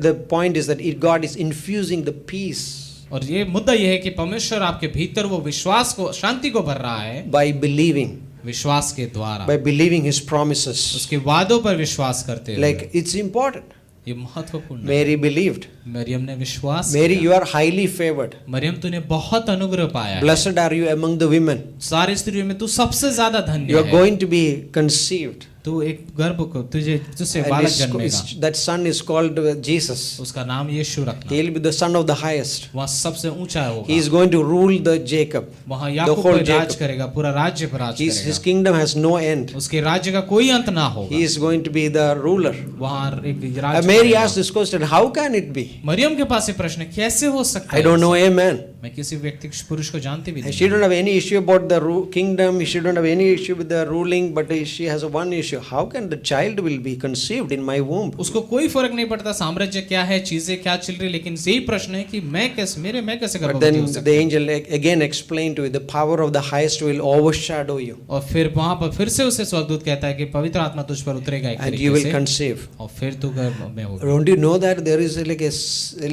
the point is that God is infusing the peace और ये मुद्दा ये है कि परमेश्वर आपके भीतर वो विश्वास को शांति को भर रहा है by believing विश्वास के द्वारा, by believing His promises. उसके वादों पर विश्वास करते हुए। Like it's important. ये महत्वपूर्ण है। Mary believed. मरियम ने विश्वास Mary, किया। you are highly favored. Maryam तूने बहुत अनुग्रह पाया है। Blessed are you among the women. सारी स्त्रियों में तू सबसे ज्यादा धन्य You are है। going to be conceived. तू एक गर्भ को तुझसे And बालक जन्मेगा, that son is called Jesus. उसका नाम यीशु रखना। He will be the son of the highest. वहाँ सबसे ऊंचा होगा। He is going to rule the Jacob. वहाँ The याकूब whole पर राज Jacob. करेगा, पूरा राज्य पर राज His करेगा। kingdom has no end. उसके राज्य का कोई अंत ना होगा। He is going to be the ruler. वहाँ एक राज Mary करेगा। asked this question, how can it be? Maryam के पास ये प्रश्न है, कैसे हो सकता है? I don't know, amen. मैं किसी व्यक्ति पुरुष को जानती भी And नहीं। she don't have any issue about the kingdom. She don't have any issue with the ruling, but she has one issue. How can the child will be conceived in my womb? उसको कोई फर्क नहीं पड़ता साम्राज्य क्या है, चीजें क्या चल रही, लेकिन यही प्रश्न है कि मैं कैसे But गर्भवती then हो the सकती हूँ? angel again explained to you, the power of the highest will overshadow you, और फिर वहां पर फिर से उसे स्वर्गदूत कहता है कि पवित्र आत्मा तुझ पर उतरेगा एक and you तरीके will से, conceive. और फिर तू गर्भ में होगा। Don't you know that there is like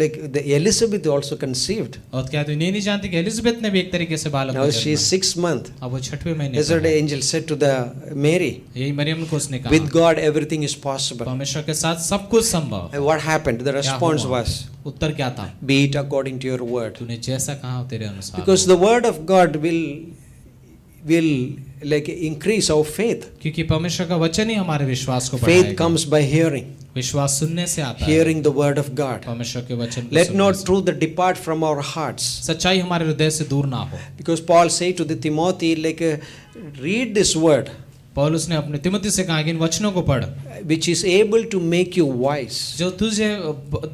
like the Elizabeth also conceived? और क्या तू नहीं जानती कि एलिजाबेथ ने भी एक तरीके से बालक Now को she is जन्मा? 6 months. अब वो 6वें महीने Yesterday पर है। angel said to the Mary, यही मरियम को उसने कहा, with God everything is possible. परमेश्वर के साथ सब कुछ संभव। And what happened? The क्या response हुआ? was, उत्तर क्या था? be it according to your word. तूने जैसा कहा तेरे अनुसार। Because the word of God will like increase our faith. क्योंकि परमेश्वर का वचन ही हमारे विश्वास को Faith बढ़ाएगा। comes by hearing, विश्वास सुनने से आता है। hearing the word of God. परमेश्वर के वचन को Let सुनने not से। truth depart from our hearts. सच्चाई हमारे हृदय से दूर ना हो। Because Paul said to the Timothy, like read this word, पौलुस ने अपने तिमोथी से कहा कि इन वचनों को पढ़, which is able to make you wise. जो तुझे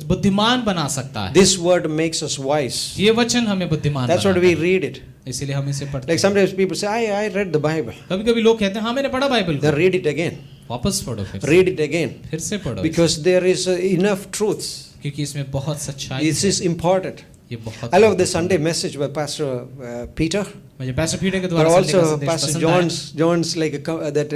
बुद्धिमान बना सकता है। This word makes us wise. ये वचन हमें बुद्धिमान That's what बनाता we है। read it. इसीलिए हम इसे पढ़ते Like हैं। sometimes people say, I read the Bible. कभी-कभी लोग कहते हैं हाँ मैंने पढ़ा बाइबल Then को। read it again. वापस पढ़ो फिर से। Read it again. फिर से पढ़ो Because there is enough truths. क्योंकि इसमें बहुत सच्चाई This है। is important. ये बहुत I love the Sunday message by Pastor Peter. मुझे पैसे पीटे के But द्वारा संडे का also संदेश Pastor पसंद आया। John's like that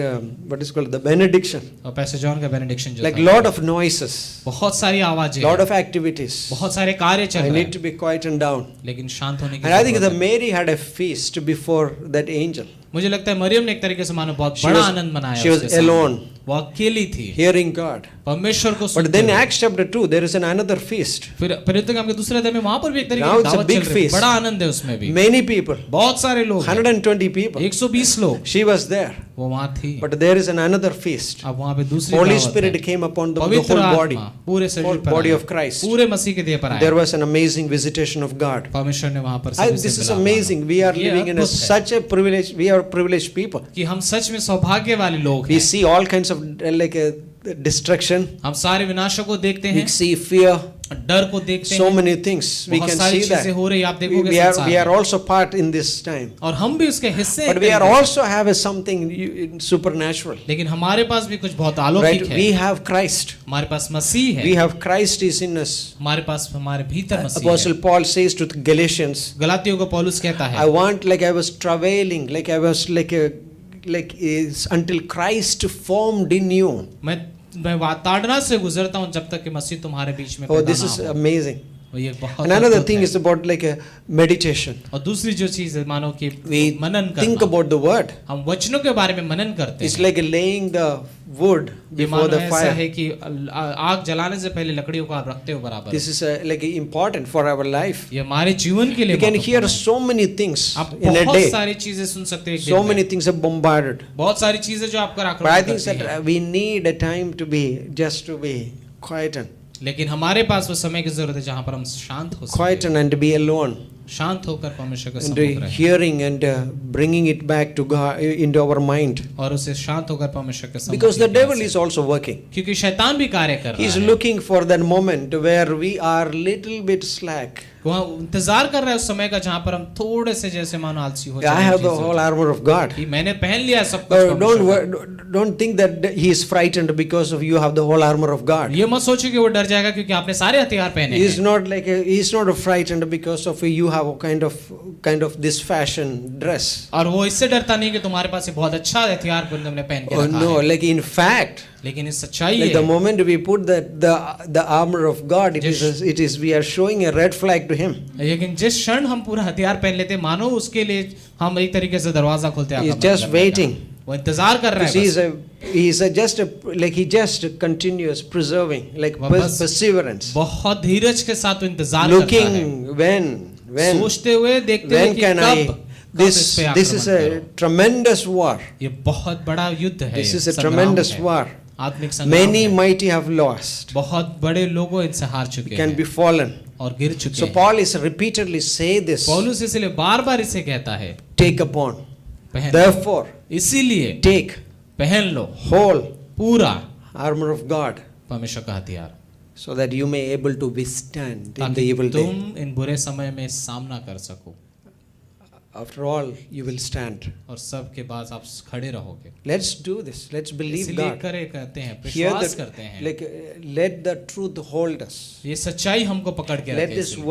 what is called the benediction. और पैसे जॉन का बेनेडिक्शन जो Like था, lot of noises, बहुत सारी आवाजें, lot of activities. बहुत सारे कार्य चल I रहे need हैं, to be quiet and down. लेकिन शांत होने की And I think जरूरत that है। Mary had a feast before that angel. मुझे लगता है मरियम ने एक तरीके से मानो बहुत She बड़ा was- आनंद मनाया she was उसके सामने। alone. वो अकेली थी, Hearing God. परमेश्वर को But सुनते then हुए। Acts chapter 2, there is another feast. फिर के दूसरे अध्याय में वहां पर भी एक तरीके Now की it's a दावत big चल रही है, feast. बड़ा आनंद है उसमें भी, Many people, बहुत सारे लोग हैं, 120 people. 120 लोग, She was there. वो वहां थी। But there is another feast. अब वहां पे दूसरी Holy दावत Spirit है। came upon the पवित्र whole body. आत्मा पूरे Whole शरीर पर body आया। of Christ. पूरे मसीह के देह पर There आया। was an amazing visitation of God. परमेश्वर ने वहां पर सभी से This is मिला। amazing. We are ये living in अद्भुत है such a privilege. We are privileged people. कि हम सच में सौभाग्य वाले लोग We हैं। see all kinds of like destruction. हम सारे विनाशों को देखते We हैं, see fear. डर को देखते So हैं, many things. We बहुत can सारी see that. चीजें हो रही आप We, देखोगे we are संसार we are में। also part in this time. और हम भी उसके हिस्से But हैं we are कहीं पे। also have a something supernatural. लेकिन हमारे पास भी कुछ बहुत Right? अलौकिक है। We have Christ. हमारे पास मसीह We है, have Christ is in us. हमारे पास हमारे भीतर मसीह Apostle है। Paul says to the Galatians, गलातियों को पौलुस कहता I है, want like I was travailing, like I was like is until Christ formed in you. मैं ताड़ना से गुजरता हूँ जब तक कि मसीह तुम्हारे बीच में Oh, पैदा this ना is हो। amazing. और ये बहुत And another अद्भुत thing है। is about like a meditation. और दूसरी जो चीज है मानो कि We मनन think करना। about the word. हम वचनों के बारे में मनन करते It's हैं। like laying the wood ये before मानो the ऐसा fire. है कि आग जलाने से पहले लकड़ियों को आप रखते हो बराबर। This is like important for our life. ये हमारे जीवन के लिए You can महत्वपूर्ण hear है। so many things आप in a बहुत day. सारी चीजें सुन सकते हो एक So दिन many में। things are bombarded. बहुत सारी चीजें जो आपका But I आक्रमण think करती हैं। that we need a time to be just to be quiet लेकिन हमारे पास वो समय की जरूरत है जहाँ पर हम शांत हो सकते हैं, and to be alone. शांत होकर परमेश्वर के and सम्मुख रहें hearing and bringing it back to God into our mind. और उसे शांत होकर परमेश्वर के सम्मुख Because the लेके आए devil से। is also working. क्योंकि शैतान भी कार्य कर He is रहा है looking for that moment where we are little bit slack. वह इंतजार कर रहा है उस समय का जहाँ पर हम थोड़े से जैसे मानो आलसी हो I जाएं, have the चीज़ हो whole armor of God. कि मैंने पहन लिया है सब कुछ Don't परमेश्वर का। don't think that he is frightened because of you have the whole armor of God. ये मत सोचो कि वो डर जाएगा क्योंकि आपने सारे हथियार पहने He is हैं not like he is not frightened because of you have a kind of this fashion dress. और वो इससे डरता नहीं कि तुम्हारे पास ये बहुत अच्छा हथियार तुमने पहन के Oh रखा no, है like in fact, लेकिन इस सच्चाई like the है moment we put the armor of God, it is we are showing a red flag to him. लेकिन जिस क्षण हम पूरा हथियार पहन लेते हैं, मानो उसके लिए हम एक तरीके से दरवाजा खोलते हैं He is आपका just मतलब है waiting. क्या? वो इंतजार कर रहा Because है बस। he is just like he just continues preserving like वह बस perseverance, बहुत धीरज के साथ वो इंतजार करता है looking when सोचते हुए देखते हुए when कि can कब this इस पे this is आक्रमण a करूं। tremendous war. ये बहुत बड़ा युद्ध है This ये is a संग्राम tremendous है, war. आत्मिक संग्राम Many है। mighty have lost, बहुत बड़े लोगों इनसे हार चुके can हैं be fallen. और गिर चुके So हैं Paul is repeatedly say this. पौलुस इसलिए बार बार इसे कहता है Take upon. पहन Therefore, इसीलिए take पहन लो whole पूरा armor of God, परमेश्वर का हथियार so that you may able to withstand in the ताकि evil day. तुम इन बुरे समय में सामना कर सको After all, you will stand. और सब के बाद आप खड़े रहोगे Let's do this. Let's believe इसीलिए God. करे कहते हैं Hear विश्वास the, करते हैं like, let the truth hold us. ये सच्चाई हमको पकड़ के Let रखे this इसलिए।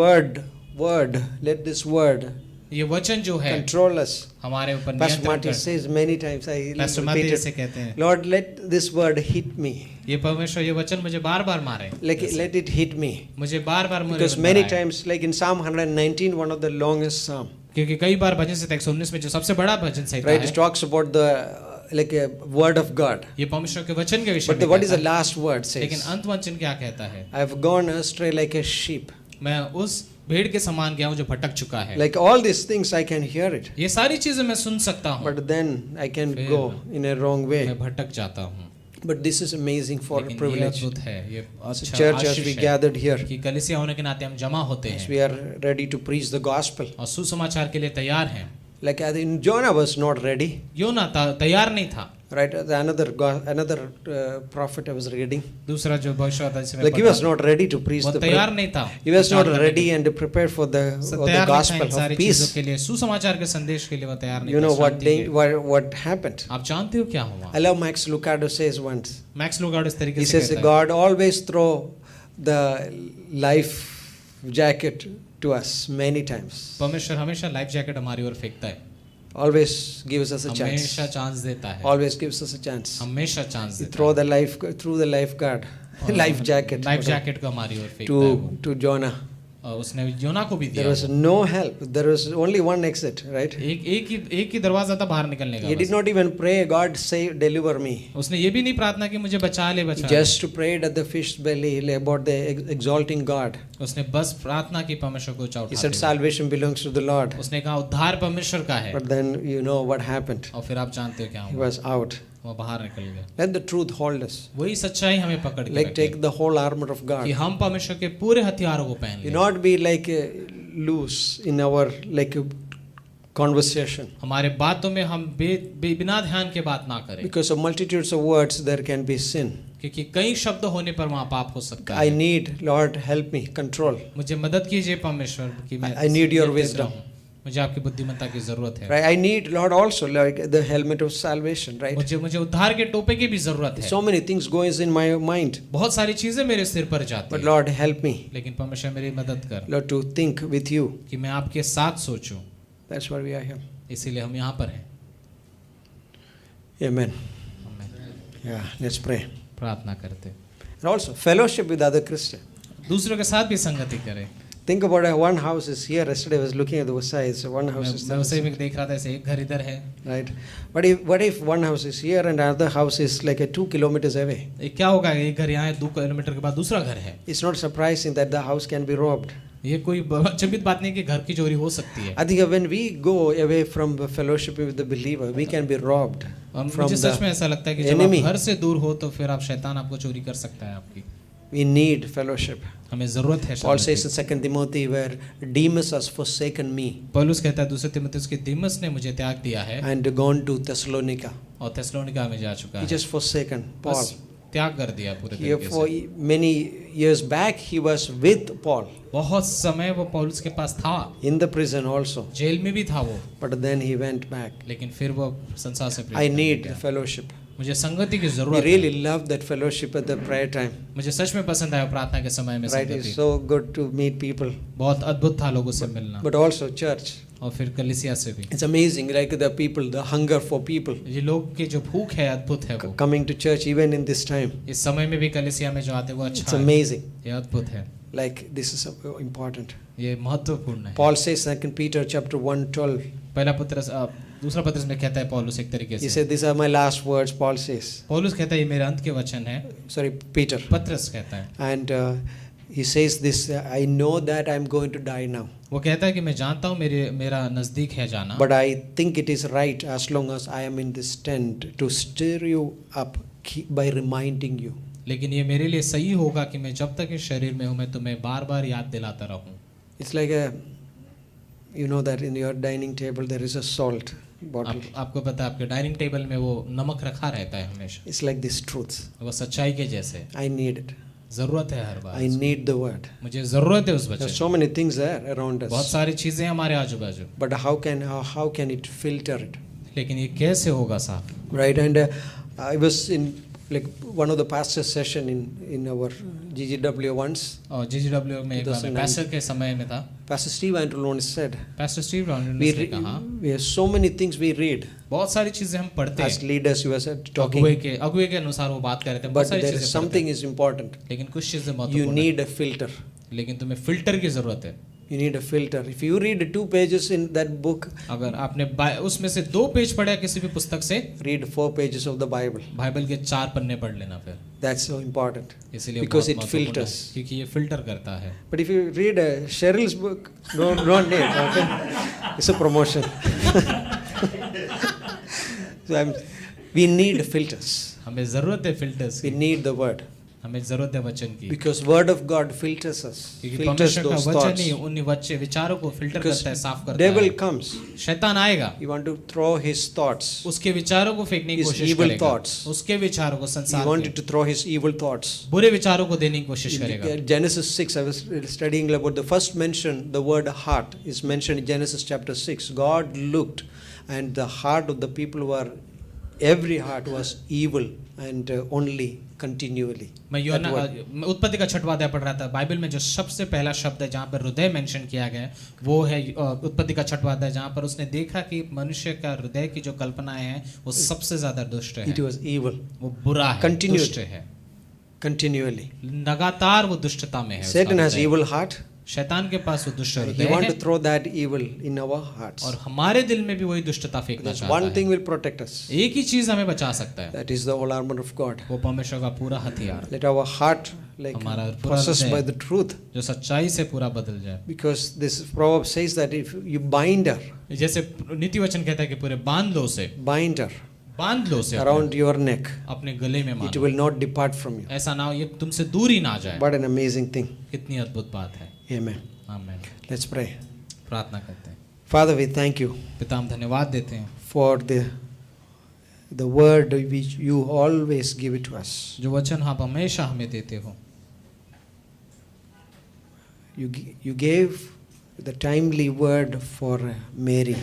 let this word ये वचन जो है control us. हमारे ऊपर Pastor नियंत्रण Marty कर says many times, I Pastor repeat Marty it, ऐसे कहते हैं Lord, let this word hit me. ये परमेश्वर ये वचन मुझे बार बार मारे Like, let it hit me. मुझे बार बार Because many times, like in Psalm 119, one of the longest psalm, क्योंकि कई बार भजन संहिता 119 में जो सबसे बड़ा भजन संहिता right? It है talks about the like a word of God. ये परमेश्वर के वचन के विषय But में what is the कहता है। last word लेकिन says? अंत वचन क्या कहता है I have gone astray like a sheep. मैं उस भेड़ के समान गया हूँ जो भटक चुका है Like all these things, I can hear it. ये सारी चीजें मैं सुन सकता हूँ But then I can Fair. go in a wrong way. मैं भटक जाता हूँ But this is amazing for a लेकिन ये privilege. अद्भुत है ये So अच्छा church, as आशीष we है gathered here, कि कलीसिया होने के नाते हम जमा होते as हैं we are ready to preach the gospel. और सुसमाचार के लिए तैयार हैं Like I think Jonah was not ready, योना तैयार नहीं था right? Another prophet I was reading. दूसरा जो भविष्यवक्ता जिसे मैं Like he पढ़ा was not ready to preach वो the. तैयार नहीं था He was not प्रचार करने ready के and prepared for the तैयार नहीं था gospel इन सारी of चीजों peace. के लिए सुसमाचार के संदेश के लिए वो तैयार नहीं You था know शांति के। what happened? आप जानते हो क्या हुआ I love Max Lucado says once. Max Lugard इस तरीके He से says कहता है God always throw the life jacket to us many times. परमेश्वर हमेशा लाइफ जैकेट हमारी ओर फेंकता है Always gives us a chance. हमेशा चांस देता है Always gives us a chance. हमेशा चांस He देता throw है the lifeguard, life jacket life jacket को हमारी ओर फेंकता है वो to Jonah. और उसने योना को भी There दिया was no help. There was only one exit, right? एक ही दरवाजा था बाहर निकलने का He did बस। not even pray, God save, deliver me. उसने ये भी नहीं प्रार्थना की मुझे बचा ले He बचा ले। just prayed at the fish belly about the exalting God. उसने बस प्रार्थना की परमेश्वर को ऊंचा He उठाते said हुए। salvation belongs to the Lord. उसने कहा उद्धार परमेश्वर का है But then you know what happened. और फिर आप जानते हो क्या He हुआ was out. वो बाहर निकल गया Let the truth hold us. वही सच्चाई हमें पकड़ के Like रखे take the whole armor of कि God. हम परमेश्वर के पूरे हथियारों को पहन You लें not be like loose in our like conversation. हमारे बातों में हम बिना ध्यान के बात ना करें Because of multitudes of words there can be sin. क्योंकि कई शब्द होने पर वहाँ पाप हो सकता I है need, Lord, help me control. मुझे मदद कीजिए परमेश्वर कि मैं I need your नियंत्रित wisdom. रहूं। मुझे आपकी बुद्धिमत्ता की जरूरत है Right? I need, Lord, also like the helmet of salvation. Right? मुझे उद्धार के टोपे की भी जरूरत है So many things goes in my mind. बहुत सारी चीजें मेरे सिर पर जाती But हैं Lord, help me, लेकिन परमेश्वर मेरी मदद कर Lord, to think with you. कि मैं आपके साथ सोचूं That's why we are here. इसीलिए हम यहाँ पर हैं Amen. हमें Yeah, let's pray. प्रार्थना करते And also fellowship with other Christians. दूसरों के साथ भी संगति करें Think about it. One house is here. Yesterday I was looking at the sides. One house is मैं there. उसे भी देख रहा था ऐसे एक घर इधर है Right. But what if one house is here and another house is like 2 kilometers away? एक क्या होगा एक घर यहाँ है 2 किलोमीटर के बाद दूसरा घर है It's not surprising that the house can be robbed. ये कोई अचंभित बात नहीं कि घर की चोरी हो सकती है I think when we go away from the fellowship with the believer, we can be robbed और from मुझे सच में the ऐसा लगता है कि जब enemy. आप घर से दूर हो तो फिर आप शैतान आपको चोरी कर सकता है आपकी We need fellowship. हमें जरूरत है Paul संगति says in 2 Timothy, where Demas has forsaken me पौलुस कहता है दूसरे तीमुथियुस के दीमस ने मुझे त्याग दिया है and gone to Thessalonica. और थेसलोनिका में जा चुका He है just forsaken Paul. बस त्याग कर दिया पूरे Here तरीके for से many years back, he was with Paul बहुत समय वो पौलुस के पास था in the prison also. Jail में भी था वो But then he went back. लेकिन फिर वो संसार से I प्रेरित करने need गया। fellowship. मुझे संगति की We जरूरत really है love that fellowship at the prayer time. मुझे सच में पसंद आया प्रार्थना के समय में Right? संगति It's so good to meet people. बहुत अद्भुत था लोगों से मिलना But also church. और फिर कलीसिया से भी It's amazing, like the people, the hunger for people ये लोग की जो भूख है अद्भुत है वो coming to church even in this time. इस समय में भी कलीसिया में जो आते हैं वो It's अच्छा है amazing. ये अद्भुत है Like this is important. ये महत्वपूर्ण है Paul says 2 Peter chapter 1:12. पहला पत्रस दूसरा पत्रस में कहता है पौलुस एक तरीके He से said, "These are my last words." Paul says. पौलुस कहता है ये मेरे अंत के वचन है Sorry, Peter. पत्रस कहता है And he says this. I know that I'm going to die now, वो कहता है कि मैं जानता हूँ मेरा नजदीक है जाना but I think it is right as long as I am in this tent to stir you up by reminding you. लेकिन ये मेरे लिए सही होगा कि मैं जब तक इस शरीर में हूँ मैं तुम्हें बार बार याद दिलाता रहूँ It's like you know that in your dining table there is a salt bottle. आपको पता है आपके डाइनिंग टेबल में वो नमक रखा रहता है हमेशा It's like this truth. वो सच्चाई के जैसे I need it. जरूरत है हर बार I need the word. मुझे जरूरत है उस There are वचन so many things there around बहुत us, सारी चीजें हमारे आजू बाजू but how can it filter it? लेकिन ये कैसे होगा साहब Right? And I was in like one of the pastor's session in our GGW once. और जीजीडब्ल्यू में एक बार मैं 2009 पैस्टर के समय में था Pastor Steve Andrew said, pastor Steve Rondon we, ने कहा we have so many things we read बहुत सारी चीजें हम पढ़ते as हैं leaders. You were talking, अगुए के अनुसार वो बात कर रहे थे बहुत but सारी there is चीजें पढ़ते something हैं is important. लेकिन कुछ चीजें You महत्वपूर्ण need a filter. है लेकिन तुम्हें फिल्टर की जरूरत है You need a filter. If you read 2 pages in that book, अगर आपने उसमें से 2 पेज पढ़ा किसी भी पुस्तक से read 4 pages of the Bible. Bible के 4 पन्ने पढ़ लेना फिर That's so important. इसीलिए Because बहुत it महत्वपूर्ण है, filters. क्योंकि ये फिल्टर करता है But if you read Cheryl's book, don't name. Okay? It's a promotion. So we need filters. हमें जरूरत है फिल्टर्स We की need the word. हमें जरूरत है वचन की Because word of God filters us. क्योंकि Filters परमेश्वर का those वचन thoughts. ही उन विचारों को फिल्टर Because करता है साफ करता devil है comes. शैतान आएगा You want to throw his thoughts. उसके विचारों को फेंकने की His कोशिश evil करेगा thoughts. उसके विचारों को He संसार wanted के to throw his evil thoughts. बुरे विचारों को देने की कोशिश करेगा In Genesis 6, I was studying about the first mention, the word heart is mentioned in Genesis chapter 6. God looked, and the heart of the people were, every heart was evil and only continually. मैं That word. मैं उत्पत्ति का 6वां अध्याय पढ़ रहा था Bible में जो सबसे पहला शब्द है जहाँ पर हृदय मेंशन किया गया है वो है उत्पत्ति का 6वां अध्याय जहाँ पर उसने देखा कि मनुष्य का हृदय की जो कल्पनाएं हैं वो सबसे ज्यादा दुष्ट It है was evil वो बुरा है Continually. दुष्ट है continually. लगातार वो दुष्टता में है उसका Satan has हृदय। evil heart. शैतान के पास वो दुष्ट He हृदय want है to throw that evil in our hearts. और हमारे दिल में भी वही दुष्टता फेंकना There's चाहता one thing है will protect us. एक ही चीज हमें बचा सकता है That is the whole armor of God. वो परमेश्वर का पूरा हथियार Let our heart like हमारा पूरा possessed by हृदय the truth. जो सच्चाई से पूरा बदल जाए Because this proverb says that if you bind her, जैसे नीति वचन कहता है कि पूरे बांध लो उसे बांध लो उसे around your neck, अपने गले में it बांधो will not depart from you. ऐसा ना हो ये तुमसे दूर ही ना जाए What an amazing thing. कितनी अद्भुत बात है Amen. आमीन Let's pray. प्रार्थना करते हैं Father, we thank you पिता हम धन्यवाद देते हैं for the word which you always give it to us. जो वचन आप हमेशा हमें देते हो You gave the timely word for Mary,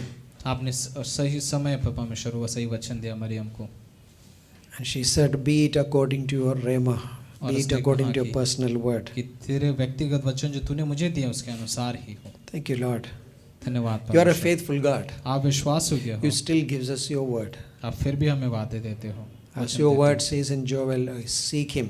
आपने सही समय पर परमेश्वर वो सही वचन दिया मरियम को and she said, "Be it according to your rhema, और be it उसने according कहा to your कि- personal word." कि तेरे व्यक्तिगत वचन जो तूने मुझे दिए उसके अनुसार ही हो Thank you, Lord. धन्यवाद You are a परमेश्वर। faithful God. आप विश्वास योग्य हो You still gives us your word. आप फिर भी हमें वादे देते हो As वचन your देते word says in Joel, seek him.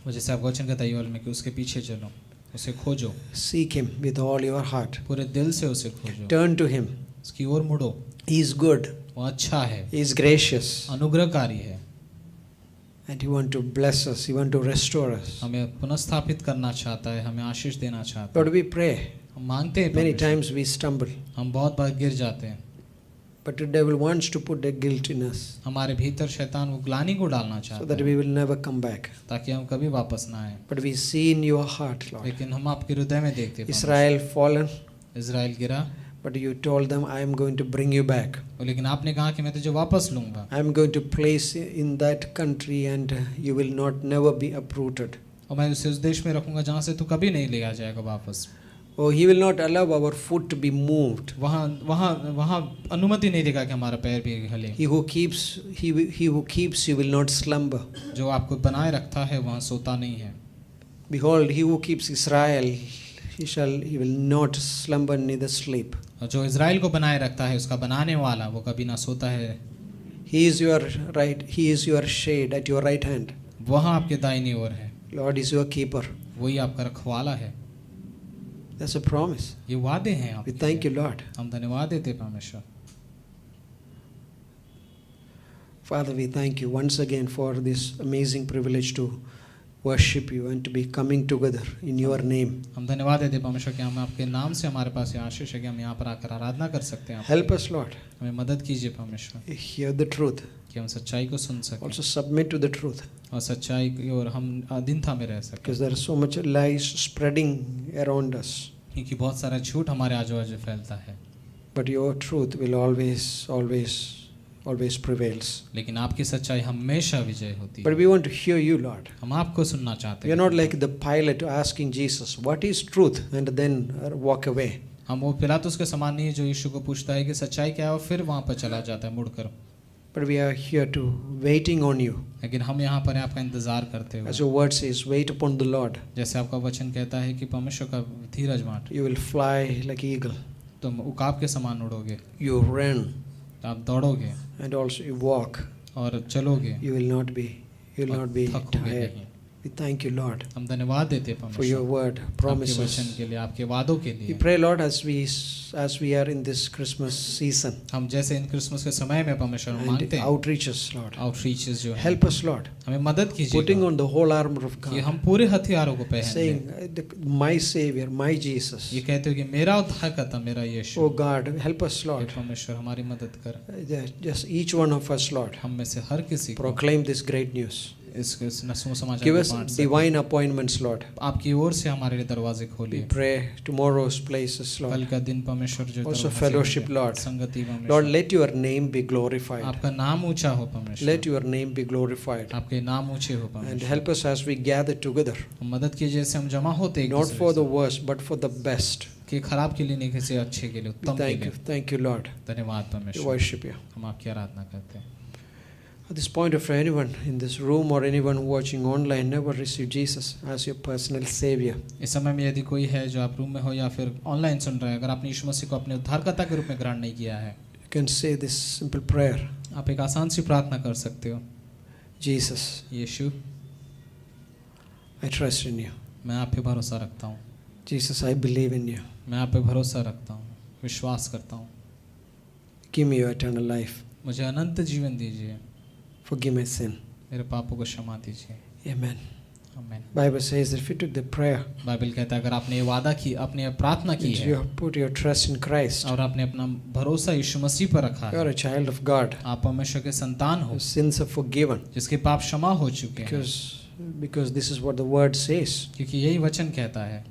हो। जैसे आप वचन कहता है में कि उसके पीछे चलो उसे खोजो Seek him with all your heart. पूरे दिल से उसे खोजो Turn to him. उसकी ओर मुड़ो He is good. वो अच्छा है He is gracious. अनुग्रहकारी है And he want to bless us. He want to restore us. हमें पुनर्स्थापित करना चाहता है हमें आशीष देना चाहता Lord, है we pray. हम मांगते हैं Many परमेश्वर। times we stumble. हम बहुत बार गिर जाते हैं But the devil wants to put the guilt in us हमारे भीतर शैतान वो ग्लानि को डालना so चाहता that है we will never come back. ताकि हम कभी वापस ना आए। But we see in your heart, Lord, लेकिन हम आपके हृदय में देखते हैं Israel fallen, इज़राइल गिरा, but you told them, I am going to bring you back. और लेकिन आपने कहा कि मैं तुझे वापस लूंगा I am going to place in that country and you will not never be uprooted. और मैं उसे उस देश में रखूंगा जहाँ से तू कभी नहीं लिया जाएगा वापस। Oh, he will not allow our foot to be moved. वहाँ वहाँ वहाँ अनुमति नहीं देगा कि हमारा पैर भी हिले। He who keeps you will not slumber. जो आपको बनाए रखता है वहाँ सोता नहीं है। Behold, he who keeps Israel, he will not slumber neither sleep. और जो इज़राइल को बनाए रखता है उसका बनाने वाला वो कभी ना सोता है। He is your shade at your right hand. वहाँ आपके दाहिनी ओर है, Lord is your keeper. वही आपका रखवाला है। That's a promise. ये वादे हैं आप। We thank you, Lord. हम धन्यवाद देते हैं परमेश्वर। Father, we thank you once again for this amazing privilege to worship you and to be coming together in your name. हम धन्यवाद देते हैं परमेश्वर कि हम आपके नाम से हमारे पास ये आशीष है कि हम यहाँ पर आकर आराधना कर सकते हैं। Help us, Lord. हमें मदद कीजिए परमेश्वर Hear the truth. कि हम सच्चाई को सुन सकें Also submit to the truth. और सच्चाई की ओर हम अधीनता में रह सकें, Because there is so much lies spreading around us. क्योंकि बहुत सारा झूठ हमारे आजू बाजू फैलता है। But your truth will always prevails. लेकिन आपकी सच्चाई हमेशा विजय होती But है। we want to hear you, Lord. हम आपको सुनना चाहते We are हैं। not like the Pilate asking Jesus, what is truth? And then walk away. हम वो पिलातुस के समान नहीं है जो यीशु को पूछता है कि सच्चाई क्या है और फिर वहाँ पर चला जाता है मुड़कर। But we are here to waiting on you. लेकिन हम यहाँ पर हैं आपका इंतजार करते As हुए। your word says, wait upon the Lord. जैसे आपका वचन कहता है कि परमेश्वर का धीरज बांट, You will fly like eagle. तुम उकाब के समान उड़ोगे, You run आप दौड़ोगे and also you walk. और चलोगे, You will not be थकोगे tired. नहीं। We thank you, Lord, हम धन्यवाद देते हैं for your परमेश्वर word, आपके promises. वचन के लिए, आपके वादों के We लिए। pray, Lord, as we are in this Christmas season हम जैसे इन क्रिसमस के समय में परमेश्वर and मांगते हैं outreaches, Lord. आउटरीचेस जो है, Help us, Lord, हमें मदद putting कीजिए on the whole armor of कि God, हम पूरे हथियारों को पहन saying, लें। my Savior, my Jesus. ये कहते हो कि मेरा उद्धारकर्ता मेरा यीशु। Oh God, help us, हे Lord. परमेश्वर हमारी मदद कर, Just each one of us, Lord, हम में से हर किसी को proclaim this great news. इस नसों समाचार Give को us बांट सके। divine appointments, Lord. आपकी ओर से हमारे लिए दरवाजे We खोलिए। pray tomorrow's places, कल Lord. का दिन परमेश्वर जो Also दरवाजे fellowship, होंगे, Lord. संगति Lord, परमेश्वर, let your name be glorified. आपका नाम ऊंचा हो परमेश्वर, Let your name be glorified. आपके नाम ऊंचे हो And परमेश्वर। help us as we gather together, मदद कीजिए जैसे हम जमा होते हैं एक not दूसरे for the से, worst, but for the best. कि खराब के लिए नहीं, किसी अच्छे के लिए, We उत्तम के लिए। thank you, Lord. धन्यवाद We परमेश्वर, worship you. हम आपकी आराधना करते हैं। At this point, if anyone in this room or anyone watching online never received Jesus as your personal Savior, इस समय में यदि कोई है जो आप रूम में हो या फिर ऑनलाइन सुन रहे हैं, अगर आपने यीशु मसीह को अपने उद्धारकर्ता के रूप में ग्रहण नहीं किया है, you can say this simple prayer. आप एक आसान सी प्रार्थना कर सकते हो। Jesus, Yeshu, I trust in you. मैं आप पे भरोसा रखता हूँ, Jesus, I believe in you. मैं आप पे भरोसा रखता हूँ, विश्वास करता हूँ। Give me your eternal life. मुझे अनंत जीवन दीजिए, Forgive my sin. मेरे पापों को क्षमा दीजिए। Amen. आमीन। Bible says that if you took the prayer Bible कहता है अगर आपने ये वादा की, आपने ये प्रार्थना की and है you have put your trust in Christ, और आपने अपना भरोसा यीशु मसीह पर रखा you are है, a child of God. आप परमेश्वर के संतान हो, Your sins are forgiven जिसके पाप क्षमा हो चुके हैं, because this is what the word says. क्योंकि यही वचन कहता है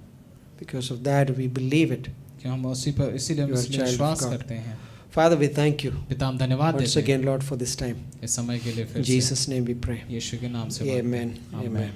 Because of that we believe it. कि हम उसी पर, इसीलिए हम You are इसमें child of विश्वास God. करते हैं। Father, we thank you पिता हम धन्यवाद once देते हैं again, Lord, for this time. इस समय के लिए In फिर से Jesus' name we pray. यीशु के नाम से मांगते हैं। Amen. आमीन। Amen.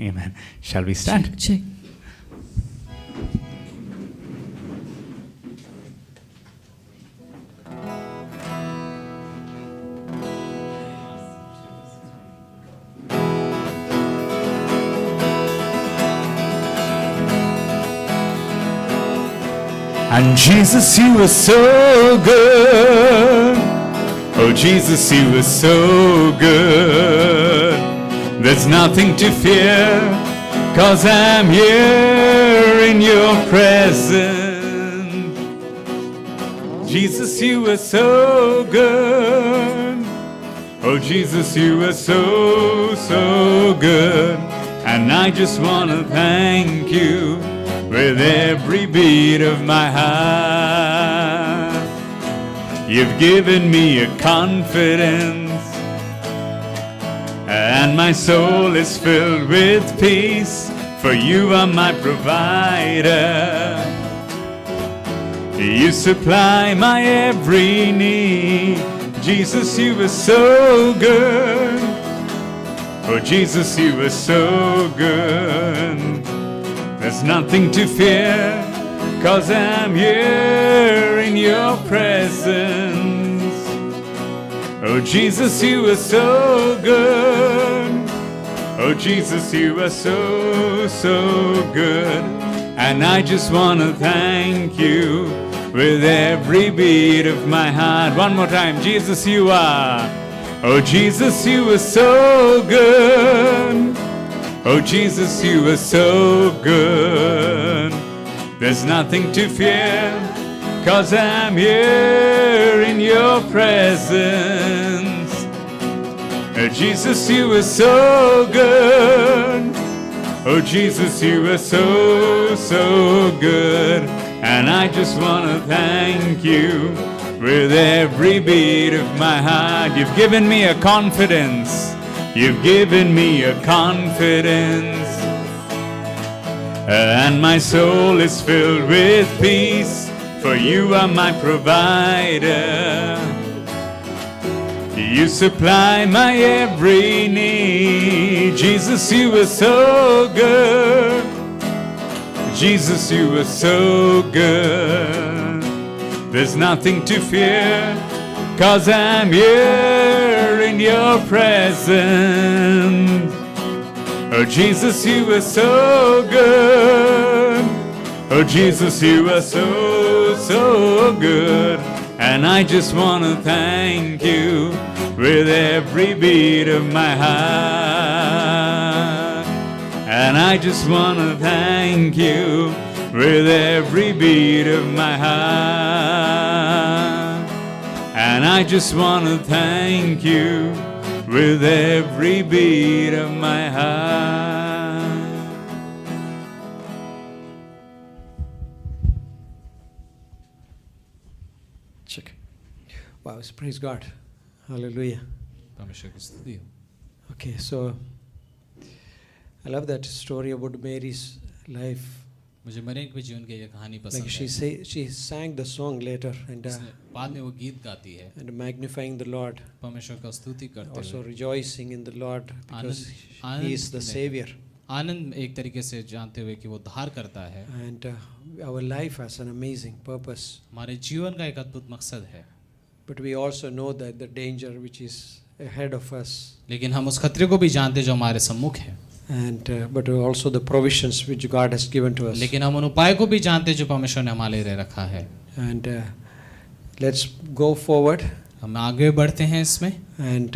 Amen. Shall we stand? Check. And Jesus, you were so good. Oh, Jesus, you were so good. There's nothing to fear, 'cause I'm here in your presence. Jesus, you were so good. Oh, Jesus, you were so, so good. And I just want to thank you with every beat of my heart. You've given me a confidence, and my soul is filled with peace, for you are my provider. You supply my every need. Jesus, you were so good. Oh, Jesus, you were so good. There's nothing to fear, 'cause I'm here in your presence. Oh, Jesus, you are so good. Oh, Jesus, you are so, so good. And I just want to thank you with every beat of my heart. One more time. Jesus, you are. Oh, Jesus, you are so good. Oh, Jesus, you are so good. There's nothing to fear, 'cause I'm here in your presence. Oh, Jesus, you are so good. Oh, Jesus, you are so, so good. And I just want to thank you with every beat of my heart. You've given me a confidence. You've given me a confidence, and my soul is filled with peace, for you are my provider. You supply my every need. Jesus, you are so good. Jesus, you are so good. There's nothing to fear, 'cause I'm here in your presence. Oh, Jesus, you are so good. Oh, Jesus, you are so, so good. And I just want to thank you with every beat of my heart. And I just want to thank you with every beat of my heart. And I just want to thank you with every beat of my heart. Check. Wow, so praise God. Hallelujah. परमेश्वर की स्तुति हो। Okay, so I love that story about Mary's life. मुझे मरियम के जीवन की ये कहानी पसंद Like है। she sang the song later and उसने बाद में वो गीत गाती है, magnifying the Lord, परमेश्वर का स्तुति करते also हुए rejoicing in the Lord because Anand He is the में- Savior. आनंद एक तरीके से जानते हुए कि वो धार करता है। And our life has an amazing purpose. हमारे जीवन का एक अद्भुत मकसद है, But we also know that the danger which is ahead of us, लेकिन हम उस खतरे को भी जानते जो हमारे सम्मुख है, and but also the provisions which God has given to us. लेकिन हम उन उपाय को भी जानते जो परमेश्वर ने हमारे लिए रखा है। And let's go forward. हम आगे बढ़ते हैं इसमें। And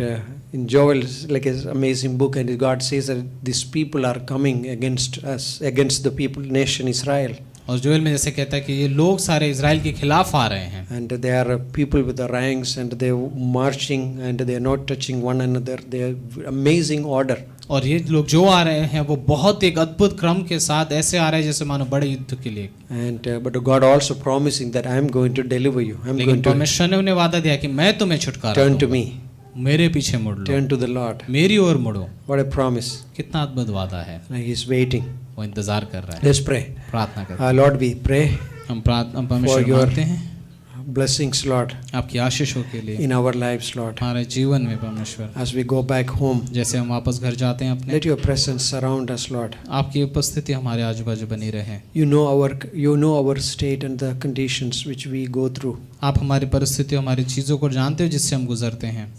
in Joel, it's like an amazing book, and God says that these people are coming against us, against the people, nation Israel. और जोएल में जैसे कहता है कि ये लोग सारे इजराइल के खिलाफ आ रहे हैं, And they are people with the ranks, and they are marching, and they are not touching one another. They are amazing order. और ये लोग जो आ रहे हैं वो बहुत एक अद्भुत क्रम के साथ ऐसे आ रहे हैं जैसे मानो बड़े युद्ध के लिए। And but God also promising that I am going to deliver you. I am लेकिन going to परमेश्वर ने उन्हें वादा दिया कि मैं तुम्हें छुटकारा turn to दूंगा, me, मेरे पीछे मुड़ लो, turn to the Lord. मेरी ओर मुड़ो। What a promise! कितना अद्भुत वादा है। Like He's waiting. वो इंतजार कर रहा है। Let's pray. प्रार्थना करते हैं। Lord, we pray हम परमेश्वर your- मांगते हैं blessings, Lord, आपकी आशीषों के लिए in our lives, Lord. हमारे जीवन में परमेश्वर, As we go back home, जैसे हम वापस घर जाते हैं अपने, let your presence surround us, Lord. आपकी उपस्थिति हमारे आजू बाजू बनी रहे। You know our state and the conditions which we go through. आप हमारी परिस्थिति, हमारी चीज़ों को जानते हो जिससे हम गुजरते हैं।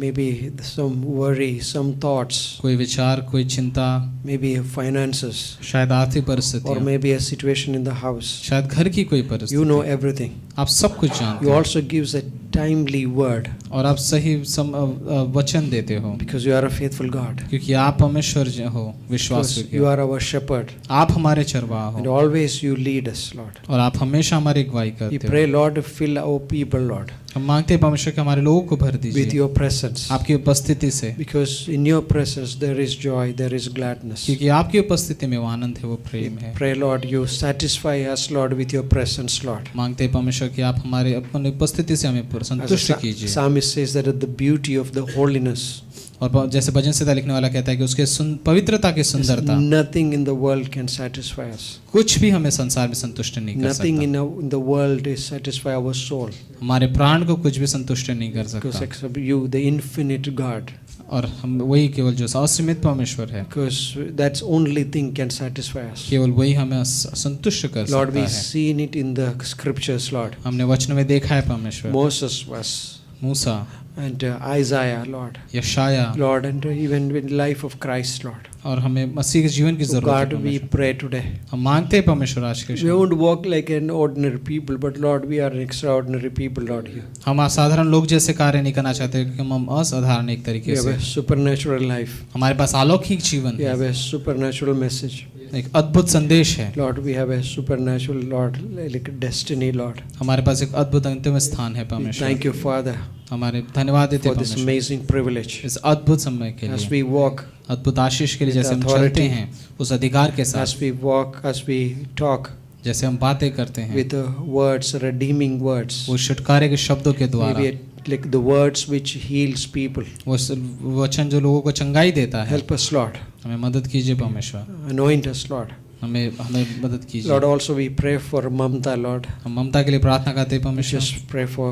Maybe some worry, some thoughts, कोई विचार, कोई चिंता, maybe finances, शायद आर्थिक or परिस्थितियाँ, maybe a situation in the house. शायद घर की कोई You परिस्थिति। know everything. आप सब कुछ जानते You हो also gives a timely word और आप सही वचन देते हो, because you are a faithful God. क्योंकि आप परमेश्वर हो, विश्वास Because योग्य। you are our shepherd आप हमारे चरवाहा and हो always you lead us, Lord. और आप हमेशा हमारी अगुवाई We करते pray, हो। Lord, to fill our people, Lord, हम मांगते हैं परमेश्वर कि हमारे लोगों को भर with दीजिए your presence. आपकी उपस्थिति से, Because in your presence there is joy, there is gladness. क्योंकि आपकी उपस्थिति में वो आनंद है, वो प्रेम है। Pray, Lord, you satisfy us, Lord, with your presence, Lord. मांगते हैं परमेश्वर कि आप हमारे अपनी उपस्थिति से हमें As the संतुष्ट कीजिए। psalmist says that the beauty of the holiness, और जैसे भजन संहिता लिखने वाला कहता है कि उसके पवित्रता की सुंदरता, nothing in the world can satisfy us. कुछ भी हमें संसार में संतुष्ट नहीं कर Nothing सकता। in the world is satisfy our soul. हमारे प्राण को कुछ भी संतुष्ट नहीं कर Because सकता, except you, the infinite God. और हम वही केवल जो असीमित परमेश्वर है, Because that's only thing can satisfy us. केवल वही हमें संतुष्ट कर Lord, सकता we've है। seen it in the scriptures, Lord. हमने वचन में देखा है परमेश्वर, Moses was, Musa, and Isaiah, Lord. यशाया, Lord, and even in life of Christ, Lord. और हमें मसीह के जीवन की So जरूरत है God, we परमेश्वर। pray today. हम मांगते हैं परमेश्वर आज के We शाम, won't walk like an ordinary people, but Lord, we are extraordinary people, Lord. Here. हम असाधारण लोग जैसे कार्य नहीं करना चाहते, क्योंकि हम असाधारण एक We तरीके have से, a supernatural life. हमारे पास अलौकिक जीवन We है, have a supernatural message. एक अद्भुत संदेश है, Lord, we have a supernatural, Lord, like destiny, Lord. हमारे पास एक अद्भुत अंतिम स्थान है We परमेश्वर। thank you, Father, हमारे धन्यवाद देते for हैं this परमेश्वर amazing privilege. इस अद्भुत समय के As लिए, we walk, अद्भुत आशीष के लिए, with जैसे हम authority, चलते हैं उस अधिकार के as साथ, we walk, as we talk, जैसे हम बातें करते हैं with the words, redeeming words. वो छुटकारे के शब्दों के द्वारा, Maybe like the words which heals people. वो वचन जो लोगों को चंगाई देता है, Help us, Lord. हमें मदद कीजिए परमेश्वर, Anoint us, Lord. हमें मदद कीजिए। Lord, also we pray for Mamta, Lord. हम ममता के लिए प्रार्थना करते हैं We परमेश्वर, just pray for,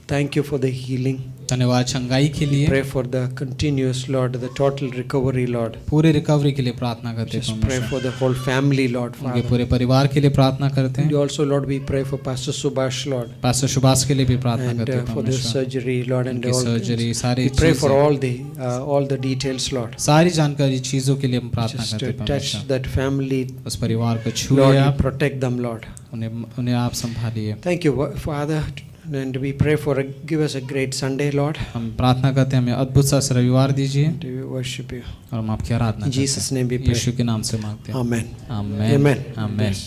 thank you for the healing. धन्यवाद चंगाई के लिए, Pray for the continuous, Lord, the total recovery, Lord. पूरे रिकवरी के लिए प्रार्थना करते हैं Just pray परमेश्वर, for the whole family, Lord, उनके Father. पूरे परिवार के लिए प्रार्थना करते And हैं। also, Lord, we pray for Pastor Subhash, Lord, pastor Subhash के लिए भी प्रार्थना and करते हैं for the परमेश्वर, surgery, Lord, and उनकी all. सर्जरी, सारी We pray for चीजें, all the details, Lord. सारी जानकारी चीजों के लिए हम प्रार्थना Just करते हैं touch परमेश्वर, that family, उस परिवार को छूए Lord. You आप, protect them, Lord. उन्हें आप संभालिए। Thank you, Father, and we pray for give us a great Sunday, Lord. हम प्रार्थना करते हैं हमें अद्भुत सा रविवार दीजिए, To worship you. और हम आपकी आराधना In करते Jesus' हैं, name we pray. यीशु के नाम से मांगते हैं, Amen. आमेन, Amen. आमेन। Yes.